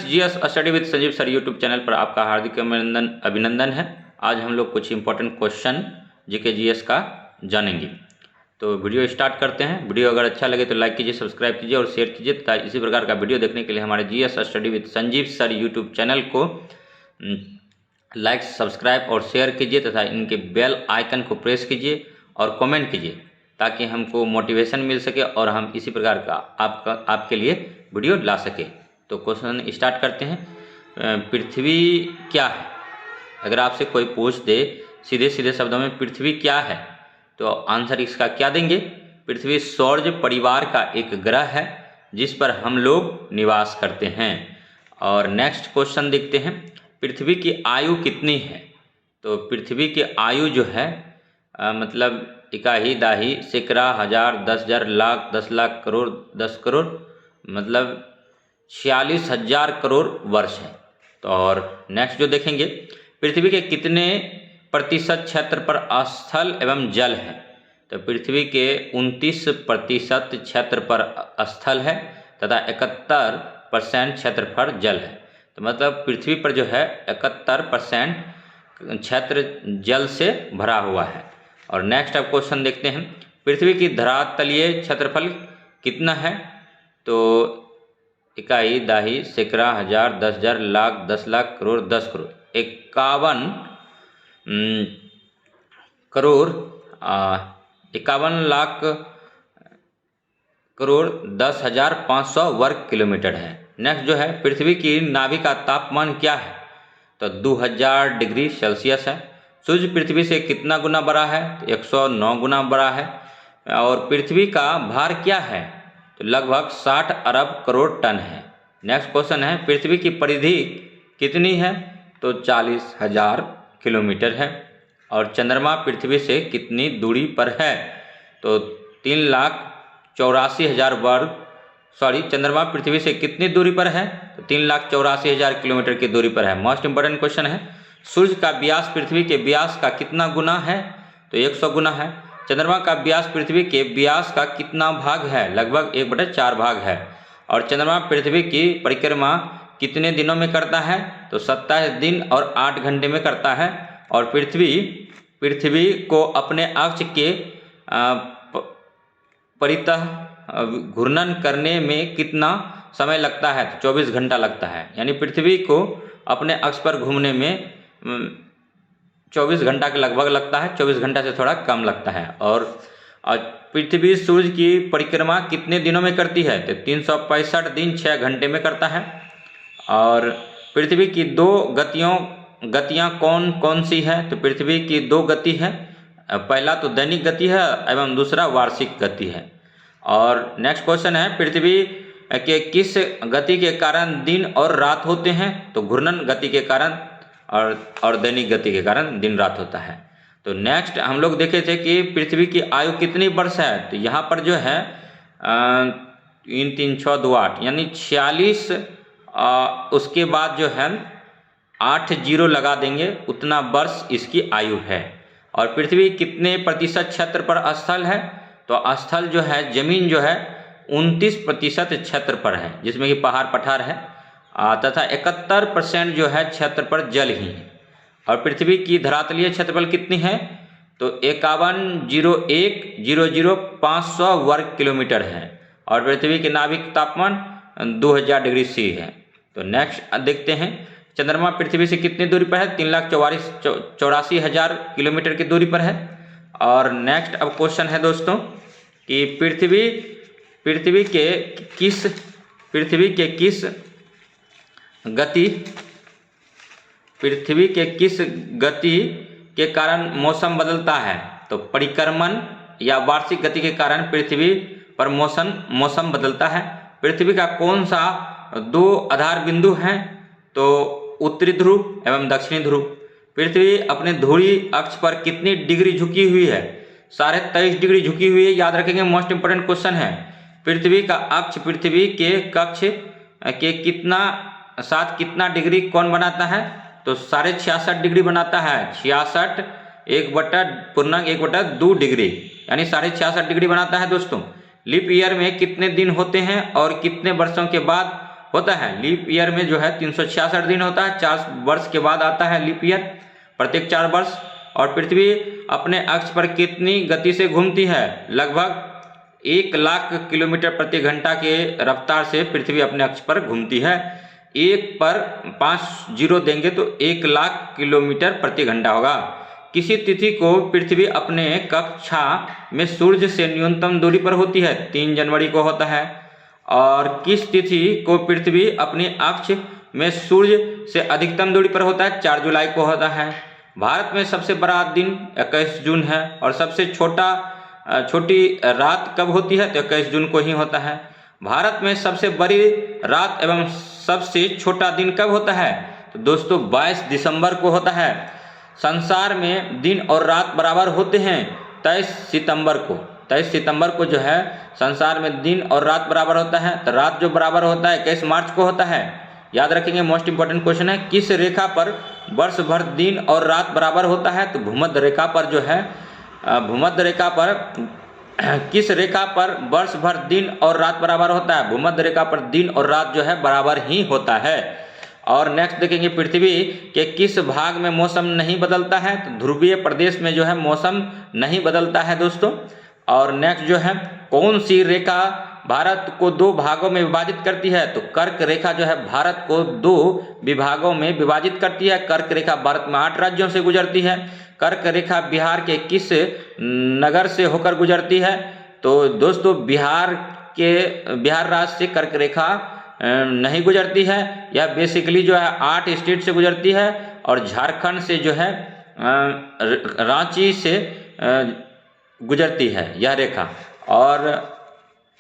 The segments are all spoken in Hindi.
GS study with Sanjeev sir YouTube channel पर आपका हार्दिक अभिनंदन है। आज हम लोग कुछ इंपॉर्टेंट क्वेश्चन जीके जीएस का जानेंगे। तो वीडियो स्टार्ट करते हैं। वीडियो अगर अच्छा लगे तो लाइक कीजिए, सब्सक्राइब कीजिए और शेयर कीजिए तथा इसी प्रकार का वीडियो देखने के लिए हमारे GS study with Sanjeev sir YouTube channel को लाइक, सब्सक्राइब और शेयर कीजिए तथा इनके बेल आइकन को प्रेस कीजिए और कमेंट कीजिए ताकि हमको मोटिवेशन मिल सके और हम इसी प्रकार का आपके लिए वीडियो ला सके। तो क्वेश्चन स्टार्ट करते हैं। पृथ्वी क्या है? अगर आपसे कोई पूछ दे सीधे सीधे शब्दों में पृथ्वी क्या है तो आंसर इसका क्या देंगे? पृथ्वी सौर परिवार का एक ग्रह है जिस पर हम लोग निवास करते हैं। और नेक्स्ट क्वेश्चन देखते हैं, पृथ्वी की आयु कितनी है? तो पृथ्वी की आयु जो है मतलब इकाही, दाही, सैकड़ा, हजार, 10,000, लाख, 10 लाख, करोड़, 10 करोड़, मतलब 46,000 करोड़ वर्ष है। तो और नेक्स्ट जो देखेंगे, पृथ्वी के कितने प्रतिशत क्षेत्र पर स्थल एवं जल है? तो पृथ्वी के 29% क्षेत्र पर स्थल है तथा 71% क्षेत्र पर जल है। तो मतलब पृथ्वी पर जो है 71% क्षेत्र जल से भरा हुआ है। और नेक्स्ट अब क्वेश्चन देखते हैं, पृथ्वी की धरातलीय क्षेत्रफल कितना है? तो इकाई, दाही, सैकड़ा, हजार, 10,000, लाख, 10 लाख, करोड़, 10 करोड़, 51 करोड़ 51 लाख करोड़ 10,500 वर्ग किलोमीटर है। नेक्स्ट जो है, पृथ्वी की नाभि का तापमान क्या है? तो 2000 डिग्री सेल्सियस है। सूर्य पृथ्वी से कितना गुना बड़ा है? तो 109 गुना बड़ा है। और पृथ्वी का भार क्या है? तो लगभग 60 अरब करोड़ टन है। नेक्स्ट क्वेश्चन है, पृथ्वी की परिधि कितनी है? तो 40,000 किलोमीटर है। और चंद्रमा पृथ्वी से कितनी दूरी पर है? तो 3,84,000 वर्ग चंद्रमा पृथ्वी से कितनी दूरी पर है? तो 3,84,000 किलोमीटर की दूरी पर है। मोस्ट इंपोर्टेंट क्वेश्चन है, सूर्य का व्यास पृथ्वी के व्यास का कितना गुना है? तो 100 गुना है। चंद्रमा का व्यास पृथ्वी के व्यास का कितना भाग है? लगभग 1/4 भाग है। और चंद्रमा पृथ्वी की परिक्रमा कितने दिनों में करता है? तो 27 दिन और 8 घंटे में करता है। और पृथ्वी को अपने अक्ष के परितः घूर्णन करने में कितना समय लगता है? तो 24 घंटा लगता है। यानी पृथ्वी को अपने अक्ष पर घूमने में 24 घंटा के लगभग लगता है, 24 घंटा से थोड़ा कम लगता है। और पृथ्वी सूर्य की परिक्रमा कितने दिनों में करती है? तो 365 दिन 6 घंटे में करता है। और पृथ्वी की 2 गतियाँ कौन कौन सी है? तो पृथ्वी की 2 गति है, पहला तो दैनिक गति है एवं दूसरा वार्षिक गति है। और नेक्स्ट क्वेश्चन है, पृथ्वी के किस गति के कारण दिन और रात होते हैं? तो घूर्णन गति के कारण और दैनिक गति के कारण दिन रात होता है। तो नेक्स्ट हम लोग देखे थे कि पृथ्वी की आयु कितनी वर्ष है? तो यहाँ पर जो है 3 3 6 2 8 यानी 46, उसके बाद जो है 8 जीरो लगा देंगे, उतना वर्ष इसकी आयु है। और पृथ्वी कितने प्रतिशत क्षेत्र पर स्थल है? तो स्थल जो है, जमीन जो है 29% क्षेत्र पर है, जिसमें कि पहाड़ पठार है, तथा 71% जो है क्षेत्र पर जल ही है। और पृथ्वी की धरातलीय क्षेत्रफल कितनी है? तो 51,01,00,500 वर्ग किलोमीटर है। और पृथ्वी के नाभिक तापमान 2000 डिग्री सी है। तो नेक्स्ट देखते हैं, चंद्रमा पृथ्वी से कितनी दूरी पर है? 3,84,000 किलोमीटर की दूरी पर है। और नेक्स्ट अब क्वेश्चन है दोस्तों कि पृथ्वी के किस गति के कारण मौसम बदलता है? तो परिक्रमण या वार्षिक गति के कारण पृथ्वी पर मौसम बदलता है। पृथ्वी का कौन सा 2 आधार बिंदु हैं? तो उत्तरी ध्रुव एवं दक्षिणी ध्रुव। पृथ्वी अपने ध्रुवीय अक्ष पर कितनी डिग्री झुकी हुई है? 23.5 डिग्री झुकी हुई है। याद रखेंगे, मोस्ट इंपोर्टेंट क्वेश्चन है। पृथ्वी का अक्ष पृथ्वी के कक्ष के साथ कितना डिग्री कोण बनाता है? तो 66.5 डिग्री बनाता है। 66 1/2 डिग्री यानी 66.5 डिग्री बनाता है दोस्तों। लीप ईयर में कितने दिन होते हैं और कितने वर्षों के बाद होता है। लीप ईयर में जो है 366 दिन होता है, 4 वर्ष के बाद आता है लीप ईयर, प्रत्येक 4 वर्ष। और पृथ्वी अपने अक्ष पर कितनी गति से घूमती है? लगभग 1 लाख किलोमीटर प्रति घंटा के रफ्तार से पृथ्वी अपने अक्ष पर घूमती है। 1 पर 5 जीरो देंगे तो 1 लाख किलोमीटर प्रति घंटा होगा। किसी तिथि को पृथ्वी अपने कक्षा में सूर्य से न्यूनतम दूरी पर होती है? 3 जनवरी को होता है। और किस तिथि को पृथ्वी अपनी अक्ष में सूर्य से अधिकतम दूरी पर होता है? 4 जुलाई को होता है। भारत में सबसे बड़ा दिन 21 जून है और सबसे छोटी रात कब होती है? तो 21 जून को ही होता है। भारत में सबसे बड़ी रात एवं सबसे छोटा दिन कब होता है? तो दोस्तों 22 दिसंबर को होता है। संसार में दिन और रात बराबर होते हैं 23 सितंबर को। 23 सितंबर को जो है संसार में दिन और रात बराबर होता है। तो रात जो बराबर होता है 21 मार्च को होता है। याद रखेंगे, मोस्ट इंपॉर्टेंट क्वेश्चन है। किस रेखा पर वर्ष भर दिन और रात बराबर होता है? तो भूमध्य रेखा पर जो है, भूमध्य रेखा पर किस रेखा पर वर्ष भर दिन और रात बराबर होता है? भूमध्य रेखा पर दिन और रात जो है बराबर ही होता है। और नेक्स्ट देखेंगे, पृथ्वी के किस भाग में मौसम नहीं बदलता है? तो ध्रुवीय प्रदेश में जो है मौसम नहीं बदलता है दोस्तों। और नेक्स्ट जो है, कौन सी रेखा भारत को 2 भागों में विभाजित करती है? तो कर्क रेखा जो है भारत को 2 विभागों में विभाजित करती है। कर्क रेखा भारत में 8 राज्यों से गुजरती है। कर्क रेखा बिहार के किस नगर से होकर गुजरती है? तो दोस्तों बिहार राज्य से कर्क रेखा नहीं गुजरती है। यह बेसिकली जो है 8 स्टेट से गुजरती है और झारखंड से जो है रांची से गुजरती है यह रेखा। और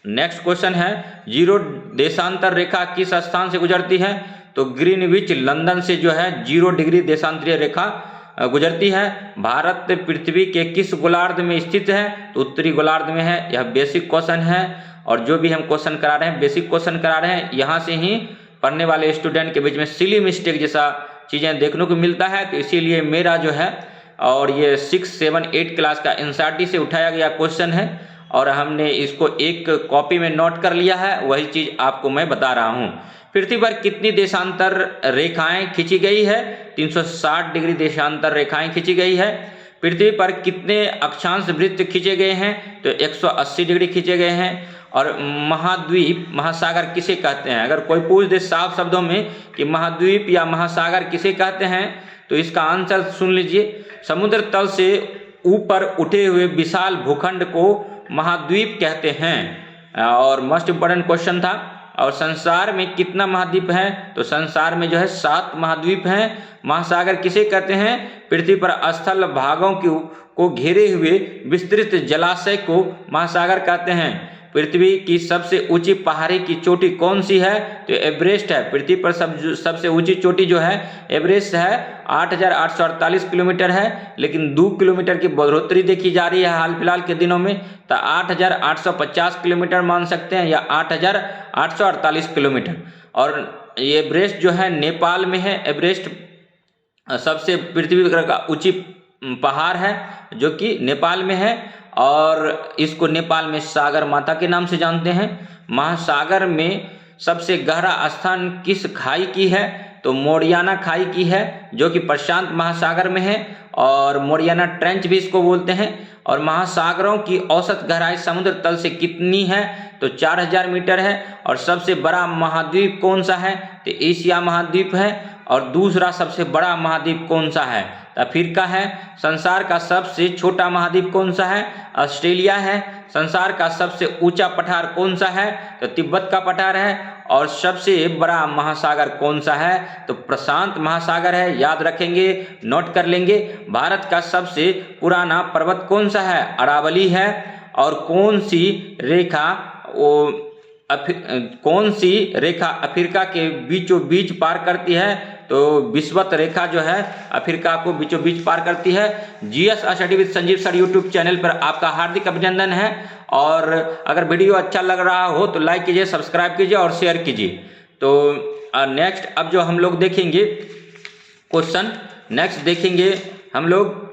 नेक्स्ट क्वेश्चन है, जीरो देशांतर रेखा किस स्थान से गुजरती है? तो ग्रीनविच लंदन से जो है 0 डिग्री देशांतरीय रेखा गुजरती है। भारत पृथ्वी के किस गोलार्ध में स्थित है? तो उत्तरी गोलार्ध में है। यह बेसिक क्वेश्चन है और जो भी हम क्वेश्चन करा रहे हैं बेसिक क्वेश्चन करा रहे हैं। यहाँ से ही पढ़ने वाले स्टूडेंट के बीच में सिली मिस्टेक जैसा चीज़ें देखने को मिलता है। तो इसीलिए मेरा जो है, और ये 6, 7, 8 क्लास का एनसीईआरटी से उठाया गया क्वेश्चन है और हमने इसको एक कॉपी में नोट कर लिया है, वही चीज़ आपको मैं बता रहा हूँ। पृथ्वी पर कितनी देशांतर रेखाएं खींची गई है? 360 डिग्री देशांतर रेखाएं खींची गई है। पृथ्वी पर कितने अक्षांश वृत्त खींचे गए हैं? तो 180 डिग्री खींचे गए हैं। और महाद्वीप, महासागर किसे कहते हैं? अगर कोई पूछ दे साफ शब्दों में कि महाद्वीप या महासागर किसे कहते हैं, तो इसका आंसर सुन लीजिए। समुद्र तल से ऊपर उठे हुए विशाल भूखंड को महाद्वीप कहते हैं। और मोस्ट इंपॉर्टेंट क्वेश्चन था। और संसार में कितना महाद्वीप है? तो संसार में जो है 7 महाद्वीप हैं। महासागर किसे कहते हैं? पृथ्वी पर स्थल भागों को घेरे हुए विस्तृत जलाशय को महासागर कहते हैं। पृथ्वी की सबसे ऊंची पहाड़ी की चोटी कौन सी है? तो एवरेस्ट है। पृथ्वी पर सबसे ऊंची चोटी जो है एवरेस्ट है, 8,848 किलोमीटर है। लेकिन 2 किलोमीटर की बढ़ोतरी देखी जा रही है हाल फिलहाल के दिनों में, तो 8,850 किलोमीटर मान सकते हैं या 8,848 किलोमीटर। और ये एवरेस्ट जो है नेपाल में है। एवरेस्ट सबसे पृथ्वी का ऊंची पहाड़ है जो कि नेपाल में है और इसको नेपाल में सागर माता के नाम से जानते हैं। महासागर में सबसे गहरा स्थान किस खाई की है? तो मोरियाना खाई की है जो कि प्रशांत महासागर में है और मोरियाना ट्रेंच भी इसको बोलते हैं। और महासागरों की औसत गहराई समुद्र तल से कितनी है? तो 4000 मीटर है। और सबसे बड़ा महाद्वीप कौन सा है? तो एशिया महाद्वीप है। और दूसरा सबसे बड़ा महाद्वीप कौन सा है? तो अफ्रीका है। संसार का सबसे छोटा महाद्वीप कौन सा है? ऑस्ट्रेलिया है। संसार का सबसे ऊंचा पठार कौन सा है? तो तिब्बत का पठार है। और सबसे बड़ा महासागर कौन सा है? तो प्रशांत महासागर है। याद रखेंगे, नोट कर लेंगे। भारत का सबसे पुराना पर्वत कौन सा है? अरावली है। और कौन सी रेखा अफ्रीका के बीचों बीच पार करती है? तो विषुवत रेखा जो है अफ्रीका को बीचों बीच पार करती है। GS study with Sanjeev sir YouTube channel पर आपका हार्दिक अभिनंदन है। और अगर वीडियो अच्छा लग रहा हो तो लाइक कीजिए, सब्सक्राइब कीजिए और शेयर कीजिए। तो नेक्स्ट अब जो हम लोग देखेंगे क्वेश्चन, नेक्स्ट देखेंगे हम लोग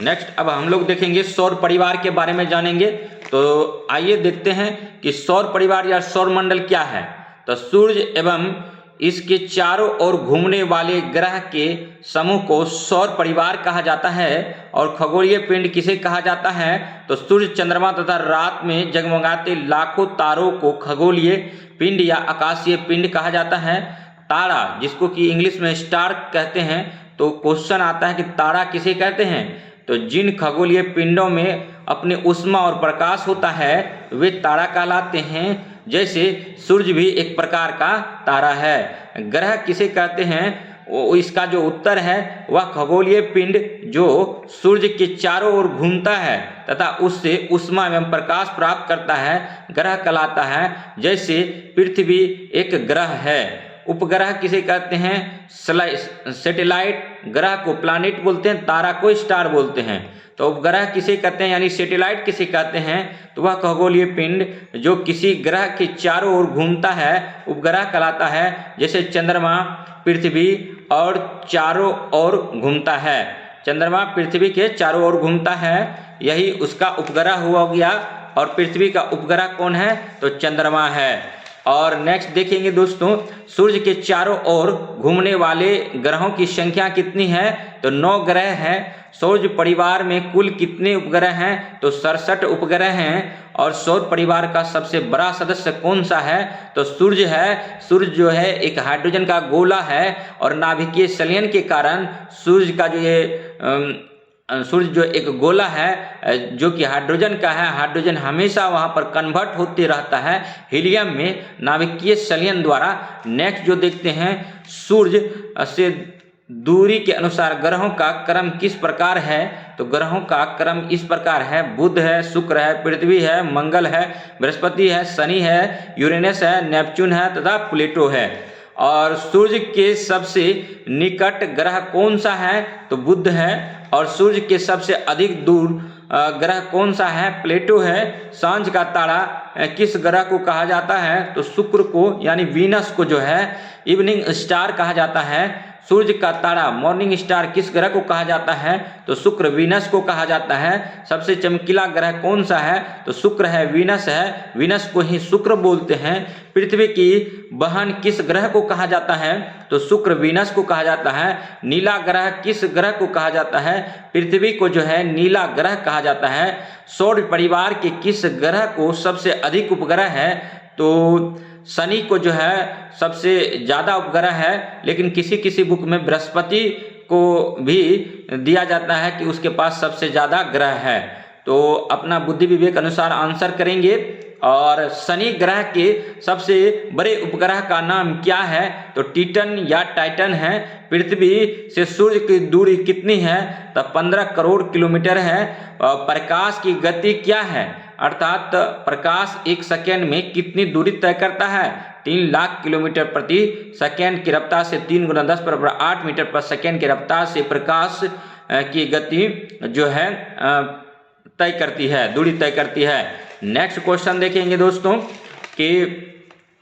नेक्स्ट अब हम लोग देखेंगे सौर परिवार के बारे में जानेंगे। तो आइए देखते हैं कि सौर परिवार या सौर मंडल क्या है। तो सूर्य एवं इसके चारों ओर घूमने वाले ग्रह के समूह को सौर परिवार कहा जाता है। और खगोलीय पिंड किसे कहा जाता है? तो सूर्य, चंद्रमा तथा रात में जगमगाते लाखों तारों को खगोलीय पिंड या आकाशीय पिंड कहा जाता है। तारा, जिसको कि इंग्लिश में स्टार कहते हैं, तो क्वेश्चन आता है कि तारा किसे कहते हैं? तो जिन खगोलीय पिंडों में अपने ऊष्मा और प्रकाश होता है वे तारा कहलाते हैं। जैसे सूर्य भी एक प्रकार का तारा है। ग्रह किसे कहते हैं? इसका जो उत्तर है वह खगोलीय पिंड जो सूर्य के चारों ओर घूमता है तथा उससे ऊष्मा एवं प्रकाश प्राप्त करता है, ग्रह कहलाता है। जैसे पृथ्वी एक ग्रह है। उपग्रह किसे कहते हैं? सैटेलाइट, ग्रह को प्लैनेट बोलते हैं, तारा को स्टार बोलते हैं। तो उपग्रह किसे कहते हैं यानी सैटेलाइट किसे कहते हैं? तो वह खगोलीय पिंड जो किसी ग्रह के चारों ओर घूमता है उपग्रह कहलाता है। जैसे चंद्रमा पृथ्वी और चारों ओर घूमता है, चंद्रमा पृथ्वी के चारों ओर घूमता है, यही उसका उपग्रह हुआ गया। और पृथ्वी का उपग्रह कौन है? तो चंद्रमा है। और नेक्स्ट देखेंगे दोस्तों, सूर्य के चारों ओर घूमने वाले ग्रहों की संख्या कितनी है? तो 9 ग्रह हैं। सूर्य परिवार में कुल कितने उपग्रह हैं? तो 67 उपग्रह हैं। और सौर परिवार का सबसे बड़ा सदस्य कौन सा है? तो सूर्य है। सूर्य जो है एक हाइड्रोजन का गोला है और नाभिकीय संलयन के कारण सूर्य का सूर्य जो एक गोला है जो कि हाइड्रोजन का है, हाइड्रोजन हमेशा वहाँ पर कन्वर्ट होते रहता है हीलियम में नाभिकीय संलयन द्वारा। नेक्स्ट जो देखते हैं, सूर्य से दूरी के अनुसार ग्रहों का क्रम किस प्रकार है? तो ग्रहों का क्रम इस प्रकार है, बुध है, शुक्र है, पृथ्वी है, मंगल है, बृहस्पति है, शनि है, यूरेनस है, नेपच्यून है तथा प्लूटो है। और सूर्य के सबसे निकट ग्रह कौन सा है? तो बुध है। और सूर्य के सबसे अधिक दूर ग्रह कौन सा है? प्लूटो है। सांझ का तारा किस ग्रह को कहा जाता है? तो शुक्र को यानी वीनस को जो है इवनिंग स्टार कहा जाता है। सूर्य का तारा मॉर्निंग स्टार किस ग्रह को कहा जाता है? तो शुक्र, वीनस को कहा जाता है। सबसे चमकीला ग्रह कौन सा है? तो शुक्र है, वीनस है, वीनस को ही शुक्र बोलते हैं। पृथ्वी की बहन किस ग्रह को कहा जाता है? तो शुक्र, वीनस को कहा जाता है। नीला ग्रह किस ग्रह को कहा जाता है? पृथ्वी को जो है नीला ग्रह कहा जाता है। सौर परिवार के किस ग्रह को सबसे अधिक उपग्रह है? तो शनि को जो है सबसे ज़्यादा उपग्रह है, लेकिन किसी किसी बुक में बृहस्पति को भी दिया जाता है कि उसके पास सबसे ज़्यादा ग्रह है। तो अपना बुद्धि विवेक अनुसार आंसर करेंगे। और शनि ग्रह के सबसे बड़े उपग्रह का नाम क्या है? तो टिटन या टाइटन है। पृथ्वी से सूर्य की दूरी कितनी है? तो 15 करोड़ किलोमीटर है। प्रकाश की गति क्या है? अर्थात प्रकाश 1 सेकेंड में कितनी दूरी तय करता है? 3 लाख किलोमीटर प्रति सेकेंड की रफ्तार से 3 × 10⁸ मीटर पर सेकेंड की रफ्तार से प्रकाश की गति जो है तय करती है, दूरी तय करती है। नेक्स्ट क्वेश्चन देखेंगे दोस्तों कि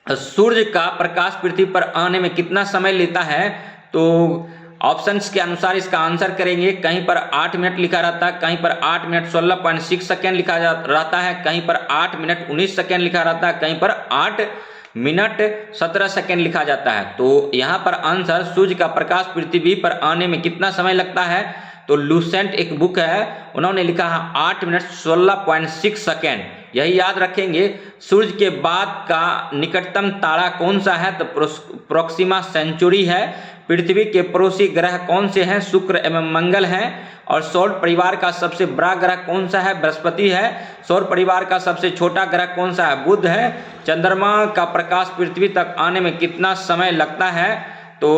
सूर्य का प्रकाश पृथ्वी पर आने में कितना समय लेता है? तो ऑप्शंस के अनुसार इसका आंसर करेंगे। कहीं पर 8 मिनट लिखा रहता है, कहीं पर 8 मिनट 16.6 सेकेंड लिखा रहता है, कहीं पर 8 मिनट 19 सेकेंड लिखा रहता है, कहीं पर 8 मिनट 17 सेकेंड लिखा जाता है। तो यहाँ पर आंसर सूर्य का प्रकाश पृथ्वी पर आने में कितना समय लगता है? तो लूसेंट एक बुक है, उन्होंने लिखा है 8 मिनट 16.6 सेकेंड। यही याद रखेंगे। सूर्य के बाद का निकटतम तारा कौन सा है? तो प्रोक्सिमा सेंचुरी है। पृथ्वी के पड़ोसी ग्रह कौन से हैं? शुक्र एवं मंगल हैं। और सौर परिवार का सबसे बड़ा ग्रह कौन सा है? बृहस्पति है। सौर परिवार का सबसे छोटा ग्रह कौन सा है? बुध है। चंद्रमा का प्रकाश पृथ्वी तक आने में कितना समय लगता है? तो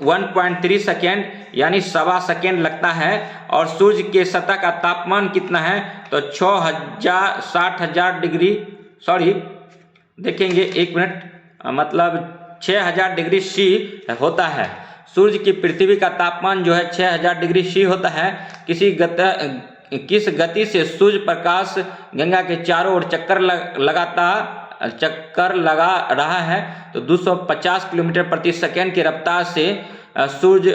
1.3 सेकेंड यानी 1.25 सेकेंड लगता है। और सूर्य के सतह का तापमान कितना है? तो 60,000 डिग्री, सॉरी देखेंगे 1 मिनट, मतलब 6000 डिग्री सी होता है। सूर्य की पृथ्वी का तापमान जो है 6000 डिग्री सी होता है। किस गति से सूर्य प्रकाश गंगा के चारों ओर चक्कर लगा रहा है? तो 250 किलोमीटर प्रति सेकेंड की रफ्तार से सूर्य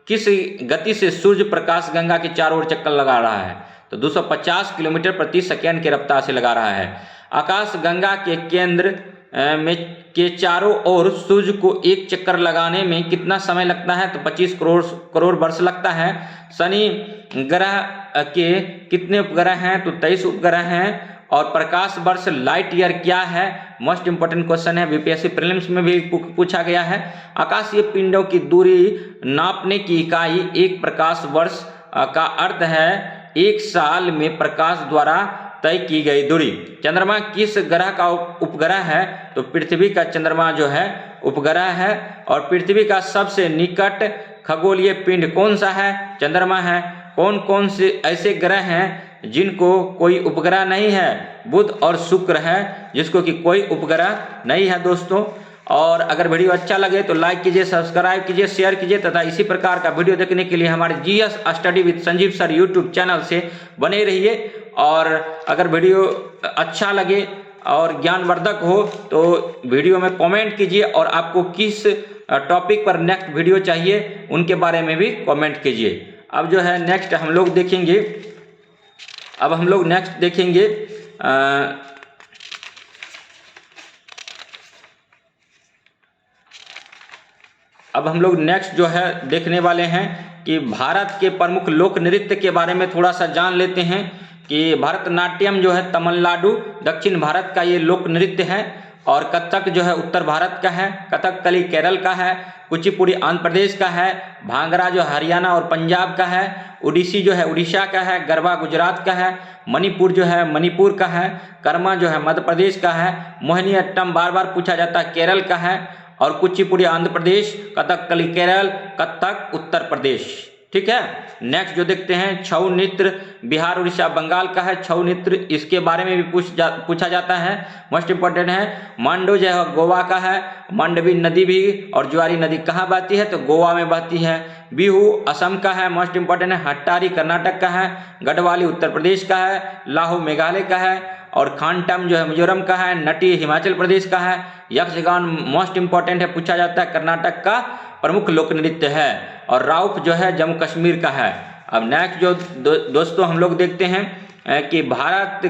किस गति से सूर्य प्रकाश गंगा के चारों ओर चक्कर लगा रहा है? तो 250 किलोमीटर प्रति सेकेंड की रफ्तार से लगा रहा है। आकाशगंगा के केंद्र में के चारों ओर सूर्य को एक चक्कर लगाने में कितना समय लगता है? तो 25 करोड़ वर्ष लगता है। शनि ग्रह के कितने उपग्रह हैं? तो 23 उपग्रह हैं। और प्रकाश वर्ष लाइट ईयर क्या है? मोस्ट इंपोर्टेंट क्वेश्चन है, बीपीएससी प्रीलिम्स में भी पूछा गया है। आकाशीय पिंडों की दूरी नापने की इकाई एक प्रकाश वर्ष का अर्थ है 1 साल में प्रकाश द्वारा तय की गई दूरी। चंद्रमा किस ग्रह का उपग्रह है? तो पृथ्वी का चंद्रमा जो है उपग्रह है। और पृथ्वी का सबसे निकट खगोलीय पिंड कौन सा है? चंद्रमा है। कौन कौन से ऐसे ग्रह हैं जिनको कोई उपग्रह नहीं है? बुध और शुक्र है जिसको कि कोई उपग्रह नहीं है दोस्तों। और अगर वीडियो अच्छा लगे तो लाइक कीजिए, सब्सक्राइब कीजिए, शेयर कीजिए तथा इसी प्रकार का वीडियो देखने के लिए हमारे GS study with Sanjeev sir YouTube channel से बने रहिए। और अगर वीडियो अच्छा लगे और ज्ञानवर्धक हो तो वीडियो में कमेंट कीजिए और आपको किस टॉपिक पर नेक्स्ट वीडियो चाहिए उनके बारे में भी कमेंट कीजिए। अब जो है नेक्स्ट हम लोग देखेंगे, अब हम लोग नेक्स्ट देखेंगे अब हम लोग नेक्स्ट जो है देखने वाले हैं कि भारत के प्रमुख लोक नृत्य के बारे में थोड़ा सा जान लेते हैं कि भरतनाट्यम जो है तमिलनाडु दक्षिण भारत का ये लोक नृत्य है। और कथक जो है उत्तर भारत का है, कथकली केरल का है, कुचिपुड़ी आंध्र प्रदेश का है, भांगड़ा जो हरियाणा और पंजाब का है, ओडिसी जो है उड़ीसा का है, गरबा गुजरात का है, मणिपुर जो है मणिपुर का है, कर्मा जो है मध्य प्रदेश का है, मोहिनी अट्टम बार बार पूछा जाता है केरल का है, और कुचिपुड़ी आंध्र प्रदेश, कथकली केरल, कथक उत्तर प्रदेश। ठीक है। नेक्स्ट जो देखते हैं छऊ नृत्य बिहार उड़ीसा बंगाल का है। छऊ नृत्य इसके बारे में भी पूछा जाता है, मोस्ट इंपॉर्टेंट है। मांडो जो है गोवा का है, मांडवी नदी भी और ज्वारी नदी कहाँ बहती है? तो गोवा में बहती है। बिहू असम का है, मोस्ट इंपॉर्टेंट है। हट्टारी कर्नाटक का है, गढ़वाली उत्तर प्रदेश का है, लाहू मेघालय का है, और खानटम जो है मिजोरम का है, नटी हिमाचल प्रदेश का है। यक्षगान मोस्ट इंपॉर्टेंट है, पूछा जाता है, कर्नाटक का प्रमुख लोक नृत्य है। और राउफ जो है जम्मू कश्मीर का है। अब नेक्स्ट जो दोस्तों हम लोग देखते हैं कि भारत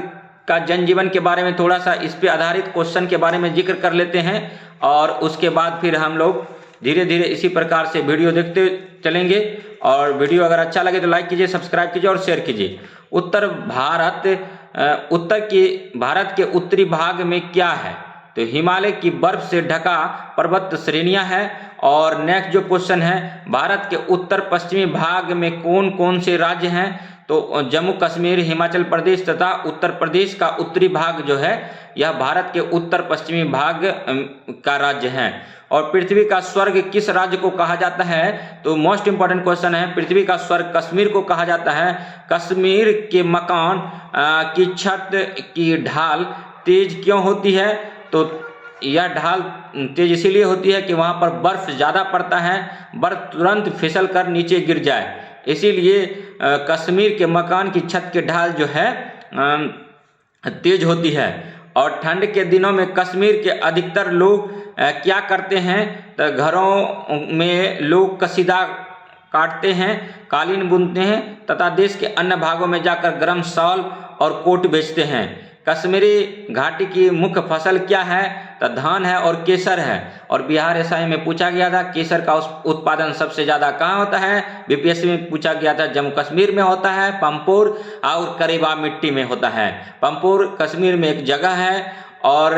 का जनजीवन के बारे में थोड़ा सा इस पे आधारित क्वेश्चन के बारे में जिक्र कर लेते हैं और उसके बाद फिर हम लोग धीरे धीरे इसी प्रकार से वीडियो देखते चलेंगे। और वीडियो अगर अच्छा लगे तो लाइक कीजिए, सब्सक्राइब कीजिए और शेयर कीजिए। भारत के उत्तरी भाग में क्या है? तो हिमालय की बर्फ से ढका पर्वत श्रेणियां हैं। और नेक्स्ट जो क्वेश्चन है, भारत के उत्तर पश्चिमी भाग में कौन कौन से राज्य हैं? तो जम्मू कश्मीर, हिमाचल प्रदेश तथा उत्तर प्रदेश का उत्तरी भाग जो है यह भारत के उत्तर पश्चिमी भाग का राज्य है। और पृथ्वी का स्वर्ग किस राज्य को कहा जाता है? तो मोस्ट इंपॉर्टेंट क्वेश्चन है, पृथ्वी का स्वर्ग कश्मीर को कहा जाता है। कश्मीर के मकान की छत की ढाल तेज क्यों होती है? तो यह ढाल तेज इसीलिए होती है कि वहाँ पर बर्फ ज़्यादा पड़ता है, बर्फ तुरंत फिसल कर नीचे गिर जाए, इसीलिए कश्मीर के मकान की छत की ढाल जो है तेज होती है। और ठंड के दिनों में कश्मीर के अधिकतर लोग क्या करते हैं? तो घरों में लोग कसीदा काटते हैं, कालीन बुनते हैं तथा देश के अन्य भागों में जाकर गर्म शॉल और कोट बेचते हैं। कश्मीरी घाटी की मुख्य फसल क्या है? तो धान है और केसर है। और बिहार एसआई में पूछा गया था केसर का उत्पादन सबसे ज़्यादा कहाँ होता है? बीपीएससी में पूछा गया था, जम्मू कश्मीर में होता है, पंपोर और करीबा मिट्टी में होता है। पंपोर कश्मीर में एक जगह है। और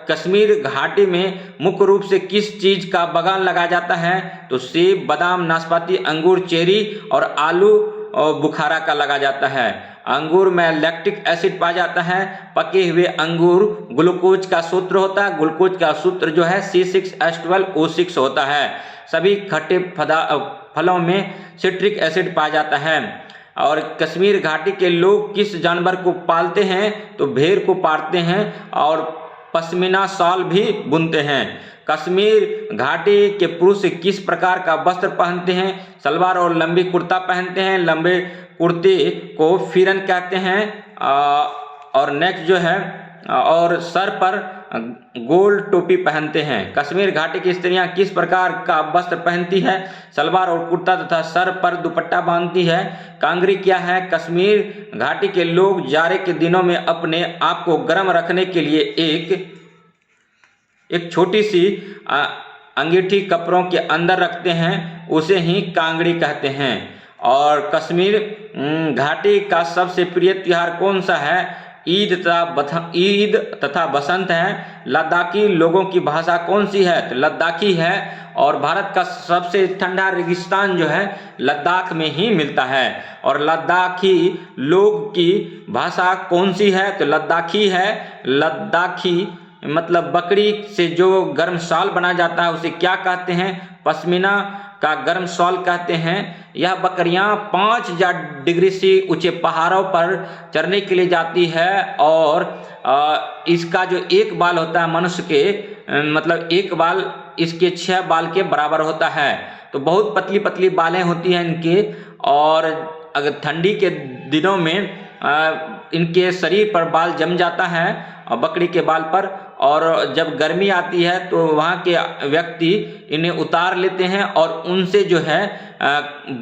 कश्मीर घाटी में मुख्य रूप से किस चीज़ का बागान लगाया जाता है? तो सेब, बादाम, नाशपाती, अंगूर, चेरी और आलू और बुखारा का लगा जाता है। अंगूर में लैक्टिक एसिड पाया जाता है। पके हुए अंगूर ग्लूकोज का सूत्र होता है, ग्लूकोज का सूत्र जो है C6H12O6 होता है। सभी खट्टे फलों में सिट्रिक एसिड पाया जाता है। और कश्मीर घाटी के लोग किस जानवर को पालते हैं? तो भेड़ को पालते हैं और पश्मीना शॉल भी बुनते हैं। कश्मीर घाटी के पुरुष किस प्रकार का वस्त्र पहनते हैं? सलवार और लंबी कुर्ता पहनते हैं। लंबे कुर्ते को फिरन कहते हैं। और नेक्स्ट जो है, और सर पर गोल टोपी पहनते हैं। कश्मीर घाटी की स्त्रियां किस प्रकार का वस्त्र पहनती है? सलवार और कुर्ता तथा सर पर दुपट्टा बांधती है। कांगरी क्या है? कश्मीर घाटी के लोग जाड़े के दिनों में अपने आप को गर्म रखने के लिए एक छोटी सी अंगीठी कपड़ों के अंदर रखते हैं, उसे ही कांगड़ी कहते हैं। और कश्मीर घाटी का सबसे प्रिय त्योहार कौन सा है? ईद तथा बसंत है। लद्दाखी लोगों की भाषा कौन सी है? तो लद्दाखी है। और भारत का सबसे ठंडा रेगिस्तान जो है लद्दाख में ही मिलता है। और लद्दाखी लोग की भाषा कौन सी है? तो लद्दाखी है। लद्दाखी मतलब बकरी से जो गर्म शॉल बना जाता है उसे क्या कहते हैं? पश्मीना का गर्म शॉल कहते हैं। यह बकरियां 5000 डिग्री से ऊंचे पहाड़ों पर चरने के लिए जाती है। और इसका जो एक बाल होता है मनुष्य के मतलब एक बाल इसके 6 बाल के बराबर होता है। तो बहुत पतली पतली बालें होती हैं इनके। और अगर ठंडी के दिनों में इनके शरीर पर बाल जम जाता है और बकरी के बाल पर। और जब गर्मी आती है तो वहाँ के व्यक्ति इन्हें उतार लेते हैं और उनसे जो है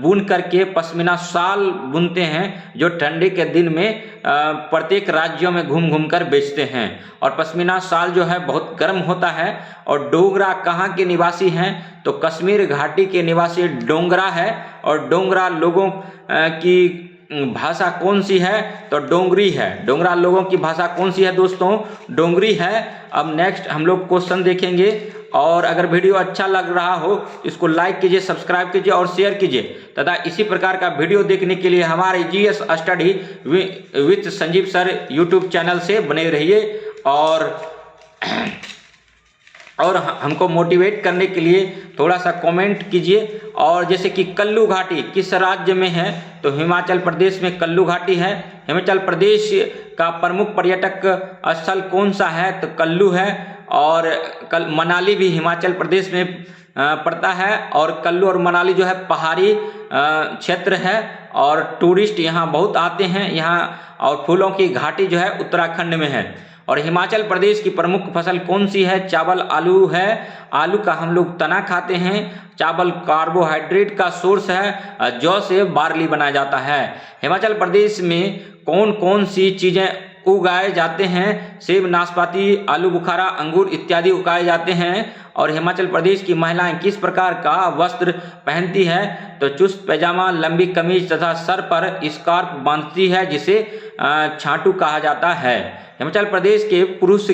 बुन करके पश्मीना शाल बुनते हैं, जो ठंडी के दिन में प्रत्येक राज्यों में घूम घूम कर बेचते हैं। और पश्मीना शाल जो है बहुत गर्म होता है। और डोगरा कहाँ के निवासी हैं? तो कश्मीर घाटी के निवासी डोगरा है। और डोगरा लोगों की भाषा कौन सी है? तो डोंगरी है। डोगरा लोगों की भाषा कौन सी है दोस्तों? डोंगरी है। अब नेक्स्ट हम लोग क्वेश्चन देखेंगे। और अगर वीडियो अच्छा लग रहा हो इसको लाइक कीजिए, सब्सक्राइब कीजिए और शेयर कीजिए तथा इसी प्रकार का वीडियो देखने के लिए हमारे GS study with Sanjeev sir YouTube channel से बने रहिए। और हमको मोटिवेट करने के लिए थोड़ा सा कमेंट कीजिए। और जैसे कि कल्लू घाटी किस राज्य में है? तो हिमाचल प्रदेश में कल्लू घाटी है। हिमाचल प्रदेश का प्रमुख पर्यटक स्थल कौन सा है? तो कल्लू है। और मनाली भी हिमाचल प्रदेश में पड़ता है। और कल्लू और मनाली जो है पहाड़ी क्षेत्र है और टूरिस्ट यहाँ बहुत आते हैं यहाँ। और फूलों की घाटी जो है उत्तराखंड में है। और हिमाचल प्रदेश की प्रमुख फसल कौन सी है? चावल आलू है। आलू का हम लोग तना खाते हैं। चावल कार्बोहाइड्रेट का सोर्स है। जौ से बार्ली बनाया जाता है। हिमाचल प्रदेश में कौन कौन सी चीज़ें उगाए जाते हैं? सेब, नाशपाती, आलू बुखारा, अंगूर इत्यादि उगाए जाते हैं। और हिमाचल प्रदेश की महिलाएं किस प्रकार का वस्त्र पहनती है? तो चुस्त पैजामा, लंबी कमीज तथा सर पर स्कार्फ बांधती है जिसे छाटू कहा जाता है। हिमाचल प्रदेश के पुरुष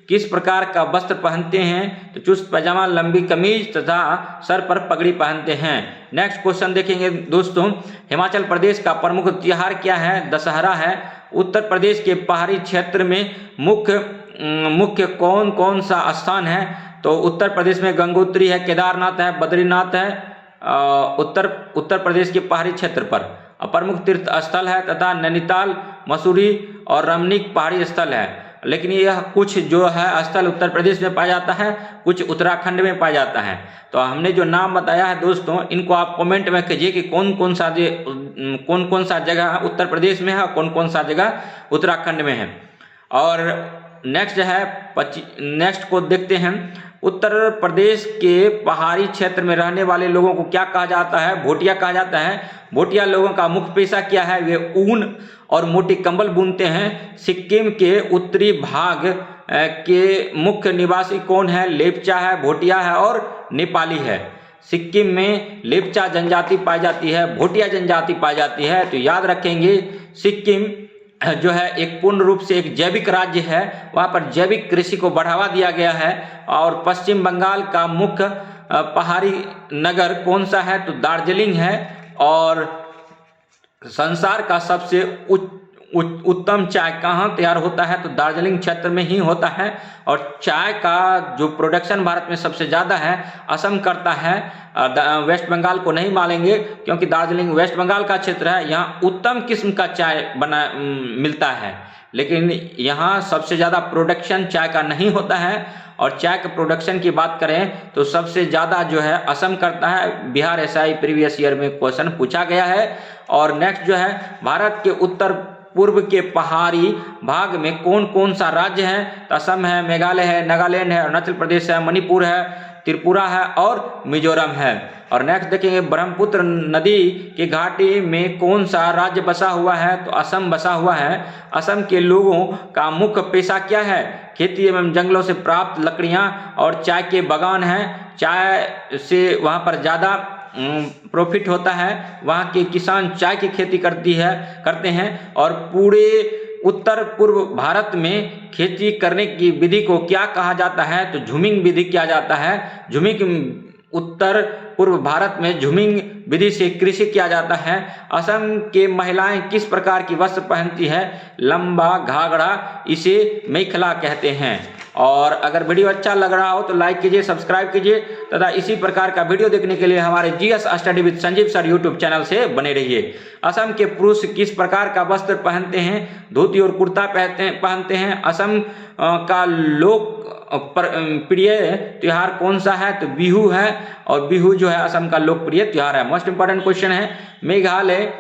किस प्रकार का वस्त्र पहनते हैं? तो चुस्त पैजामा, लंबी कमीज तथा सर पर पगड़ी पहनते हैं। नेक्स्ट क्वेश्चन देखेंगे दोस्तों। हिमाचल प्रदेश का प्रमुख त्योहार क्या है? दशहरा है। उत्तर प्रदेश के पहाड़ी क्षेत्र में मुख्य कौन कौन सा स्थान है? तो उत्तर प्रदेश में गंगोत्री है, केदारनाथ है, बद्रीनाथ है। उत्तर प्रदेश के पहाड़ी क्षेत्र पर प्रमुख तीर्थ स्थल है तथा नैनीताल, मसूरी और रमणीक पहाड़ी स्थल है। लेकिन यह कुछ जो है स्थल उत्तर प्रदेश में पाया जाता है, कुछ उत्तराखंड में पाया जाता है। तो हमने जो नाम बताया है दोस्तों इनको आप कमेंट में कीजिए कि कौन कौन सा जगह उत्तर प्रदेश में है और कौन कौन सा जगह उत्तराखंड में है। और नेक्स्ट को देखते हैं। उत्तर प्रदेश के पहाड़ी क्षेत्र में रहने वाले लोगों को क्या कहा जाता है? भोटिया कहा जाता है। भोटिया लोगों का मुख्य पेशा क्या है? वे ऊन और मोटी कंबल बुनते हैं। सिक्किम के उत्तरी भाग के मुख्य निवासी कौन है? लेपचा है, भोटिया है और नेपाली है। सिक्किम में लेपचा जनजाति पाई जाती है, भोटिया जनजाति पाई जाती है। तो याद रखेंगे सिक्किम जो है एक पूर्ण रूप से एक जैविक राज्य है। वहाँ पर जैविक कृषि को बढ़ावा दिया गया है। और पश्चिम बंगाल का मुख्य पहाड़ी नगर कौन सा है? तो दार्जिलिंग है। और संसार का सबसे उत्तम चाय कहाँ तैयार होता है? तो दार्जिलिंग क्षेत्र में ही होता है। और चाय का जो प्रोडक्शन भारत में सबसे ज़्यादा है असम करता है, वेस्ट बंगाल को नहीं मानेंगे क्योंकि दार्जिलिंग वेस्ट बंगाल का क्षेत्र है। यहाँ उत्तम किस्म का चाय मिलता है, लेकिन यहाँ सबसे ज़्यादा प्रोडक्शन चाय का नहीं होता है। और चाय के प्रोडक्शन की बात करें तो सबसे ज़्यादा जो है असम करता है। बिहार एसआई प्रीवियस ईयर में क्वेश्चन पूछा गया है। और नेक्स्ट जो है भारत के उत्तर पूर्व के पहाड़ी भाग में कौन कौन सा राज्य है? तो असम है, मेघालय है, नागालैंड है, अरुणाचल प्रदेश है, मणिपुर है, त्रिपुरा है और मिजोरम है। और नेक्स्ट देखेंगे ब्रह्मपुत्र नदी की घाटी में कौन सा राज्य बसा हुआ है? तो असम बसा हुआ है। असम के लोगों का मुख्य पेशा क्या है? खेती एवं जंगलों से प्राप्त लकड़ियां और चाय के बागान हैं। चाय से वहां पर ज़्यादा प्रॉफिट होता है। वहाँ के किसान चाय की खेती करते हैं। और पूरे उत्तर पूर्व भारत में खेती करने की विधि को क्या कहा जाता है? तो झूमिंग विधि किया जाता है। झूमिंग उत्तर पूर्व भारत में झूमिंग विधि से कृषि किया जाता है। असम के महिलाएं किस प्रकार की वस्त्र पहनती है? लंबा घाघरा, इसे मेखला कहते हैं। और अगर वीडियो अच्छा लग रहा हो तो लाइक कीजिए, सब्सक्राइब कीजिए तथा इसी प्रकार का वीडियो देखने के लिए हमारे GS study with Sanjeev sir YouTube channel से बने रहिए। असम के पुरुष किस प्रकार का वस्त्र पहनते हैं? धोती और कुर्ता पहनते हैं। असम का लोक प्रिय त्योहार कौन सा है? तो बिहू है। और बिहू जो है असम का लोकप्रिय त्योहार है। मोस्ट इंपॉर्टेंट क्वेश्चन है, मेघालय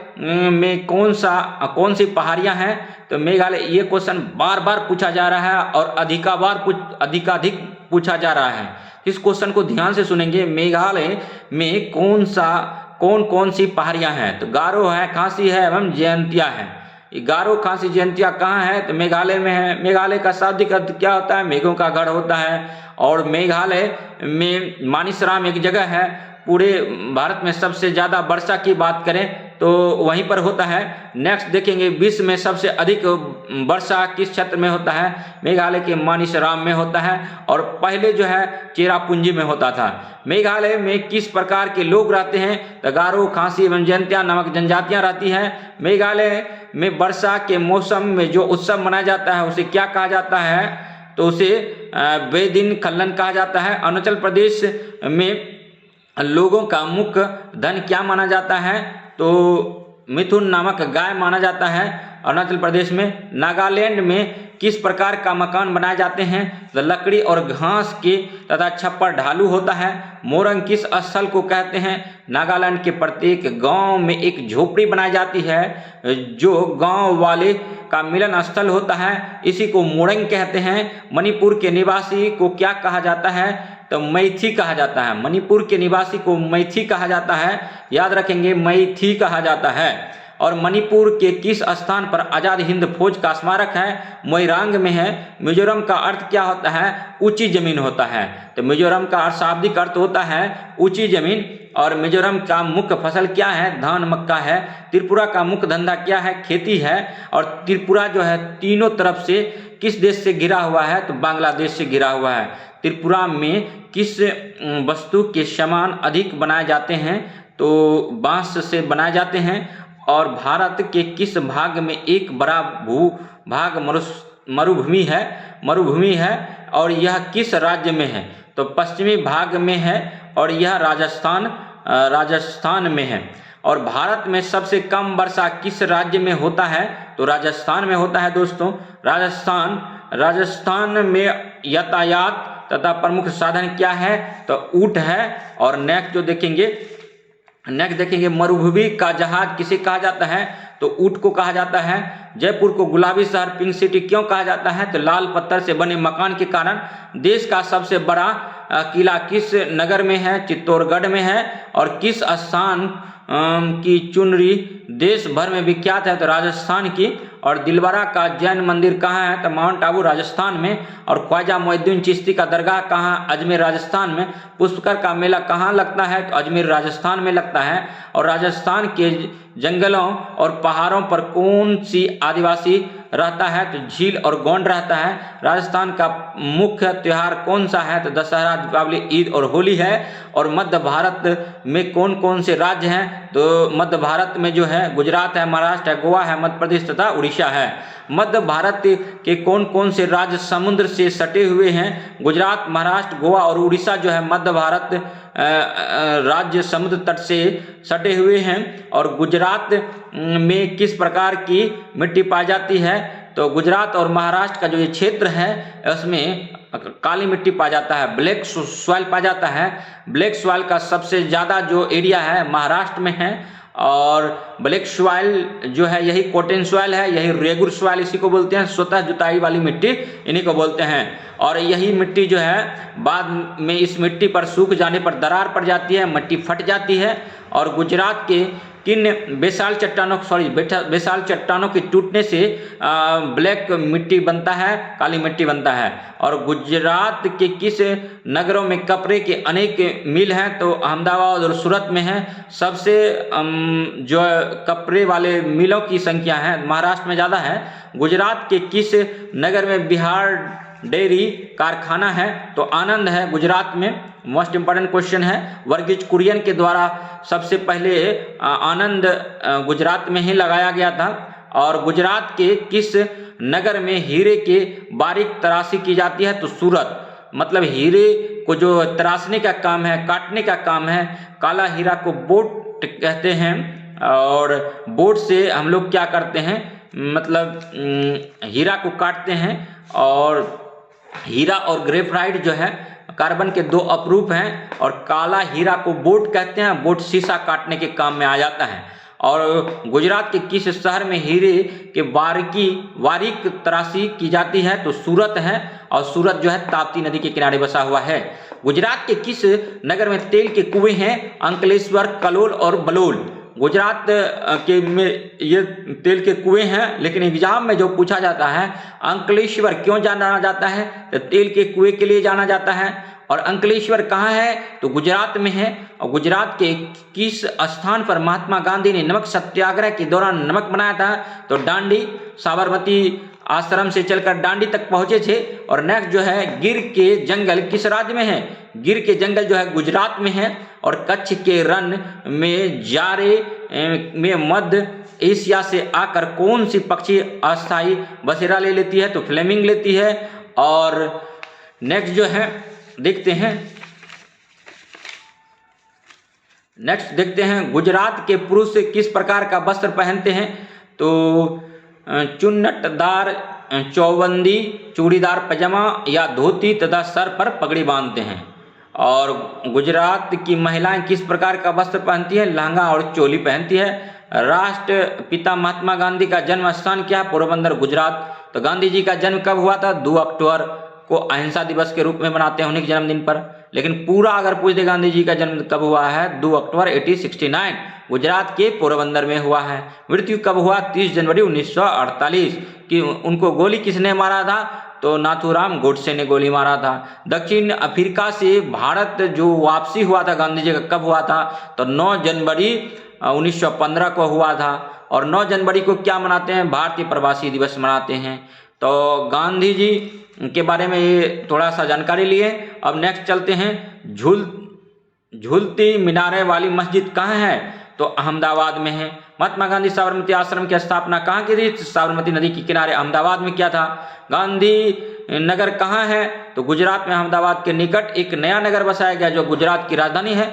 में कौन सी पहाड़ियां हैं? तो मेघालय, ये क्वेश्चन बार बार पूछा जा रहा है और अधिकाधिक पूछा जा रहा है। इस क्वेश्चन को ध्यान से सुनेंगे। मेघालय में कौन सी पहाड़ियां हैं? तो गारो है, खासी है एवं जयंतिया है। गारो, खासी, जयंतिया कहाँ है? तो मेघालय में है। मेघालय का शाब्दिक अर्थ क्या होता है? मेघों का गढ़ होता है। और मेघालय में मानिसराम एक जगह है। पूरे भारत में सबसे ज़्यादा वर्षा की बात करें तो वहीं पर होता है। नेक्स्ट देखेंगे, विश्व में सबसे अधिक वर्षा किस क्षेत्र में होता है? मेघालय के मानिसराम में होता है। और पहले जो है चेरापूंजी में होता था। मेघालय में किस प्रकार के लोग रहते हैं? तो गारो, खासी एवं जयंतिया नामक जनजातियां रहती हैं। मेघालय में वर्षा के मौसम में जो उत्सव मनाया जाता है उसे क्या कहा जाता है? तो उसे बेदिन खल्लन कहा जाता है। अरुणाचल प्रदेश में लोगों का मुख्य धन क्या माना जाता है? तो मिथुन नामक गाय माना जाता है अरुणाचल प्रदेश में। नागालैंड में किस प्रकार का मकान बनाए जाते हैं? तो लकड़ी और घास के तथा छप्पर ढालू होता है। मोरंग किस स्थल को कहते हैं? नागालैंड के प्रत्येक गांव में एक झोपड़ी बनाई जाती है जो गांव वाले का मिलन स्थल होता है। इसी को मोरंग कहते हैं। मणिपुर के निवासी को क्या कहा जाता है? तो मैथी कहा जाता है। मणिपुर के निवासी को मैथी कहा जाता है। याद रखेंगे, मैथी कहा जाता है। और मणिपुर के किस स्थान पर आज़ाद हिंद फौज का स्मारक है? मोइरांग में है। मिजोरम का अर्थ क्या होता है? ऊंची जमीन होता है। तो मिजोरम का शाब्दिक अर्थ होता है ऊंची जमीन। और मिजोरम का मुख्य फसल क्या है? धान, मक्का है। त्रिपुरा का मुख्य धंधा क्या है? खेती है। और त्रिपुरा जो है तीनों तरफ से किस देश से घिरा हुआ है? तो बांग्लादेश से घिरा हुआ है। त्रिपुरा में किस वस्तु के सामान अधिक बनाए जाते हैं? तो बांस से बनाए जाते हैं। और भारत के किस भाग में एक बड़ा भूभाग मरुभूमि है और यह किस राज्य में है? तो पश्चिमी भाग में है और यह राजस्थान में है। और भारत में सबसे कम वर्षा किस राज्य में होता है? तो राजस्थान में होता है दोस्तों। राजस्थान में यातायात तथा प्रमुख साधन क्या है? तो ऊंट है। और नेक्स्ट देखेंगे मरुभूमि का जहाज किसे कहा जाता है? तो ऊंट को कहा जाता है। जयपुर को गुलाबी शहर, पिंक सिटी क्यों कहा जाता है? तो लाल पत्थर से बने मकान के कारण। देश का सबसे बड़ा किला किस नगर में है? चित्तौड़गढ़ में है। और किस स्थान की चुनरी देश भर में विख्यात है? तो राजस्थान की। और दिलवारा का जैन मंदिर कहाँ है? तो माउंट आबू राजस्थान में। और ख्वाजा मोइनुद्दीन चिश्ती का दरगाह कहाँ? अजमेर राजस्थान में। पुष्कर का मेला कहाँ लगता है? तो अजमेर राजस्थान में लगता है। और राजस्थान के जंगलों और पहाड़ों पर कौन सी आदिवासी रहता है? तो झील और गोंड रहता है। राजस्थान का मुख्य त्योहार कौन सा है? तो दशहरा, दीपावली, ईद और होली है। और मध्य भारत में कौन से राज्य हैं? तो मध्य भारत में जो है गुजरात है, महाराष्ट्र है, गोवा है, मध्य प्रदेश तथा उड़ीसा है। मध्य भारत के कौन से राज्य समुद्र से सटे हुए हैं? गुजरात, महाराष्ट्र, गोवा और उड़ीसा जो है मध्य भारत राज्य समुद्र तट से सटे हुए हैं। और गुजरात में किस प्रकार की मिट्टी पाई जाती है? तो गुजरात और महाराष्ट्र का जो ये क्षेत्र है उसमें काली मिट्टी पाया जाता है, ब्लैक सॉइल पाया जाता है। ब्लैक सॉइल का सबसे ज़्यादा जो एरिया है महाराष्ट्र में है। और ब्लैक सॉइल जो है यही कॉटन सॉइल है, यही रेगुर सॉइल इसी को बोलते हैं, स्वतः जुताई वाली मिट्टी इन्हीं को बोलते हैं। और यही मिट्टी जो है बाद में इस मिट्टी पर सूख जाने पर दरार पड़ जाती है, मिट्टी फट जाती है। और गुजरात के किन बेसाल चट्टानों के टूटने से ब्लैक मिट्टी बनता है, काली मिट्टी बनता है। और गुजरात के किस नगरों में कपड़े के अनेक मिल हैं, तो अहमदाबाद और सूरत में है। सबसे जो कपड़े वाले मिलों की संख्या है महाराष्ट्र में ज़्यादा है। गुजरात के किस नगर में बिहार डेयरी कारखाना है, तो आनंद है गुजरात में। मोस्ट इंपॉर्टेंट क्वेश्चन है, वर्गीज कुरियन के द्वारा सबसे पहले आनंद गुजरात में ही लगाया गया था। और गुजरात के किस नगर में हीरे के बारीक तराशी की जाती है, तो सूरत। मतलब हीरे को जो तराशने का काम है, काटने का काम है, काला हीरा को बोट कहते हैं। और बोट से हम लोग क्या करते हैं, मतलब हीरा को काटते हैं। और हीरा और ग्रेफाइट जो है कार्बन के दो अपरूप हैं। और काला हीरा को बोट कहते हैं, बोट शीशा काटने के काम में आ जाता है। और गुजरात के किस शहर में हीरे के बारीक तराशी की जाती है, तो सूरत है। और सूरत जो है ताप्ती नदी के किनारे बसा हुआ है। गुजरात के किस नगर में तेल के कुएं हैं, अंकलेश्वर, कलोल और बलोल। गुजरात के में ये तेल के कुएं हैं, लेकिन एग्जाम में जो पूछा जाता है अंकलेश्वर क्यों जाना जाता है, तो तेल के कुएं के लिए जाना जाता है। और अंकलेश्वर कहाँ है, तो गुजरात में है। और गुजरात के किस स्थान पर महात्मा गांधी ने नमक सत्याग्रह के दौरान नमक बनाया था, तो डांडी, साबरमती आश्रम से चलकर डांडी तक पहुंचे थे। और नेक्स्ट जो है, गिर के जंगल किस राज्य में है, गिर के जंगल जो है गुजरात में है। और कच्छ के रण में जारे में मध्य एशिया से आकर कौन सी पक्षी अस्थायी बसेरा ले लेती है, तो फ्लेमिंग लेती है। और नेक्स्ट जो है देखते हैं गुजरात के पुरुष किस प्रकार का वस्त्र पहनते हैं, तो चुन्नटदार चौबंदी, चूड़ीदार पजामा या धोती तथा सर पर पगड़ी बांधते हैं। और गुजरात की महिलाएं किस प्रकार का वस्त्र पहनती है, लहंगा और चोली पहनती है। राष्ट्रपिता महात्मा गांधी का जन्म स्थान क्या है, पोरबंदर, गुजरात। तो गांधी जी का जन्म कब हुआ था, 2 अक्टूबर को अहिंसा दिवस के रूप में मनाते हैं उन्हीं के जन्मदिन पर। लेकिन पूरा अगर पूछ दे गांधी जी का जन्म कब हुआ है, 2 अक्टूबर 1869 गुजरात के पोरबंदर में हुआ है। मृत्यु कब हुआ, 30 जनवरी 1948। कि उनको गोली किसने मारा था, तो नाथूराम गोडसे ने गोली मारा था। दक्षिण अफ्रीका से भारत जो वापसी हुआ था गांधी जी का कब हुआ था, तो 9 जनवरी 1915 को हुआ था। और 9 जनवरी को क्या मनाते हैं, भारतीय प्रवासी दिवस मनाते हैं। तो गांधी जी के बारे में ये थोड़ा सा जानकारी लिए। अब नेक्स्ट चलते हैं, झूलती मीनारें वाली मस्जिद कहाँ है, तो अहमदाबाद में है। महात्मा गांधी साबरमती आश्रम की स्थापना कहाँ की थी, साबरमती नदी के किनारे अहमदाबाद में किया था। गांधी नगर कहाँ है, तो गुजरात में अहमदाबाद के निकट एक नया नगर बसाया गया जो गुजरात की राजधानी है।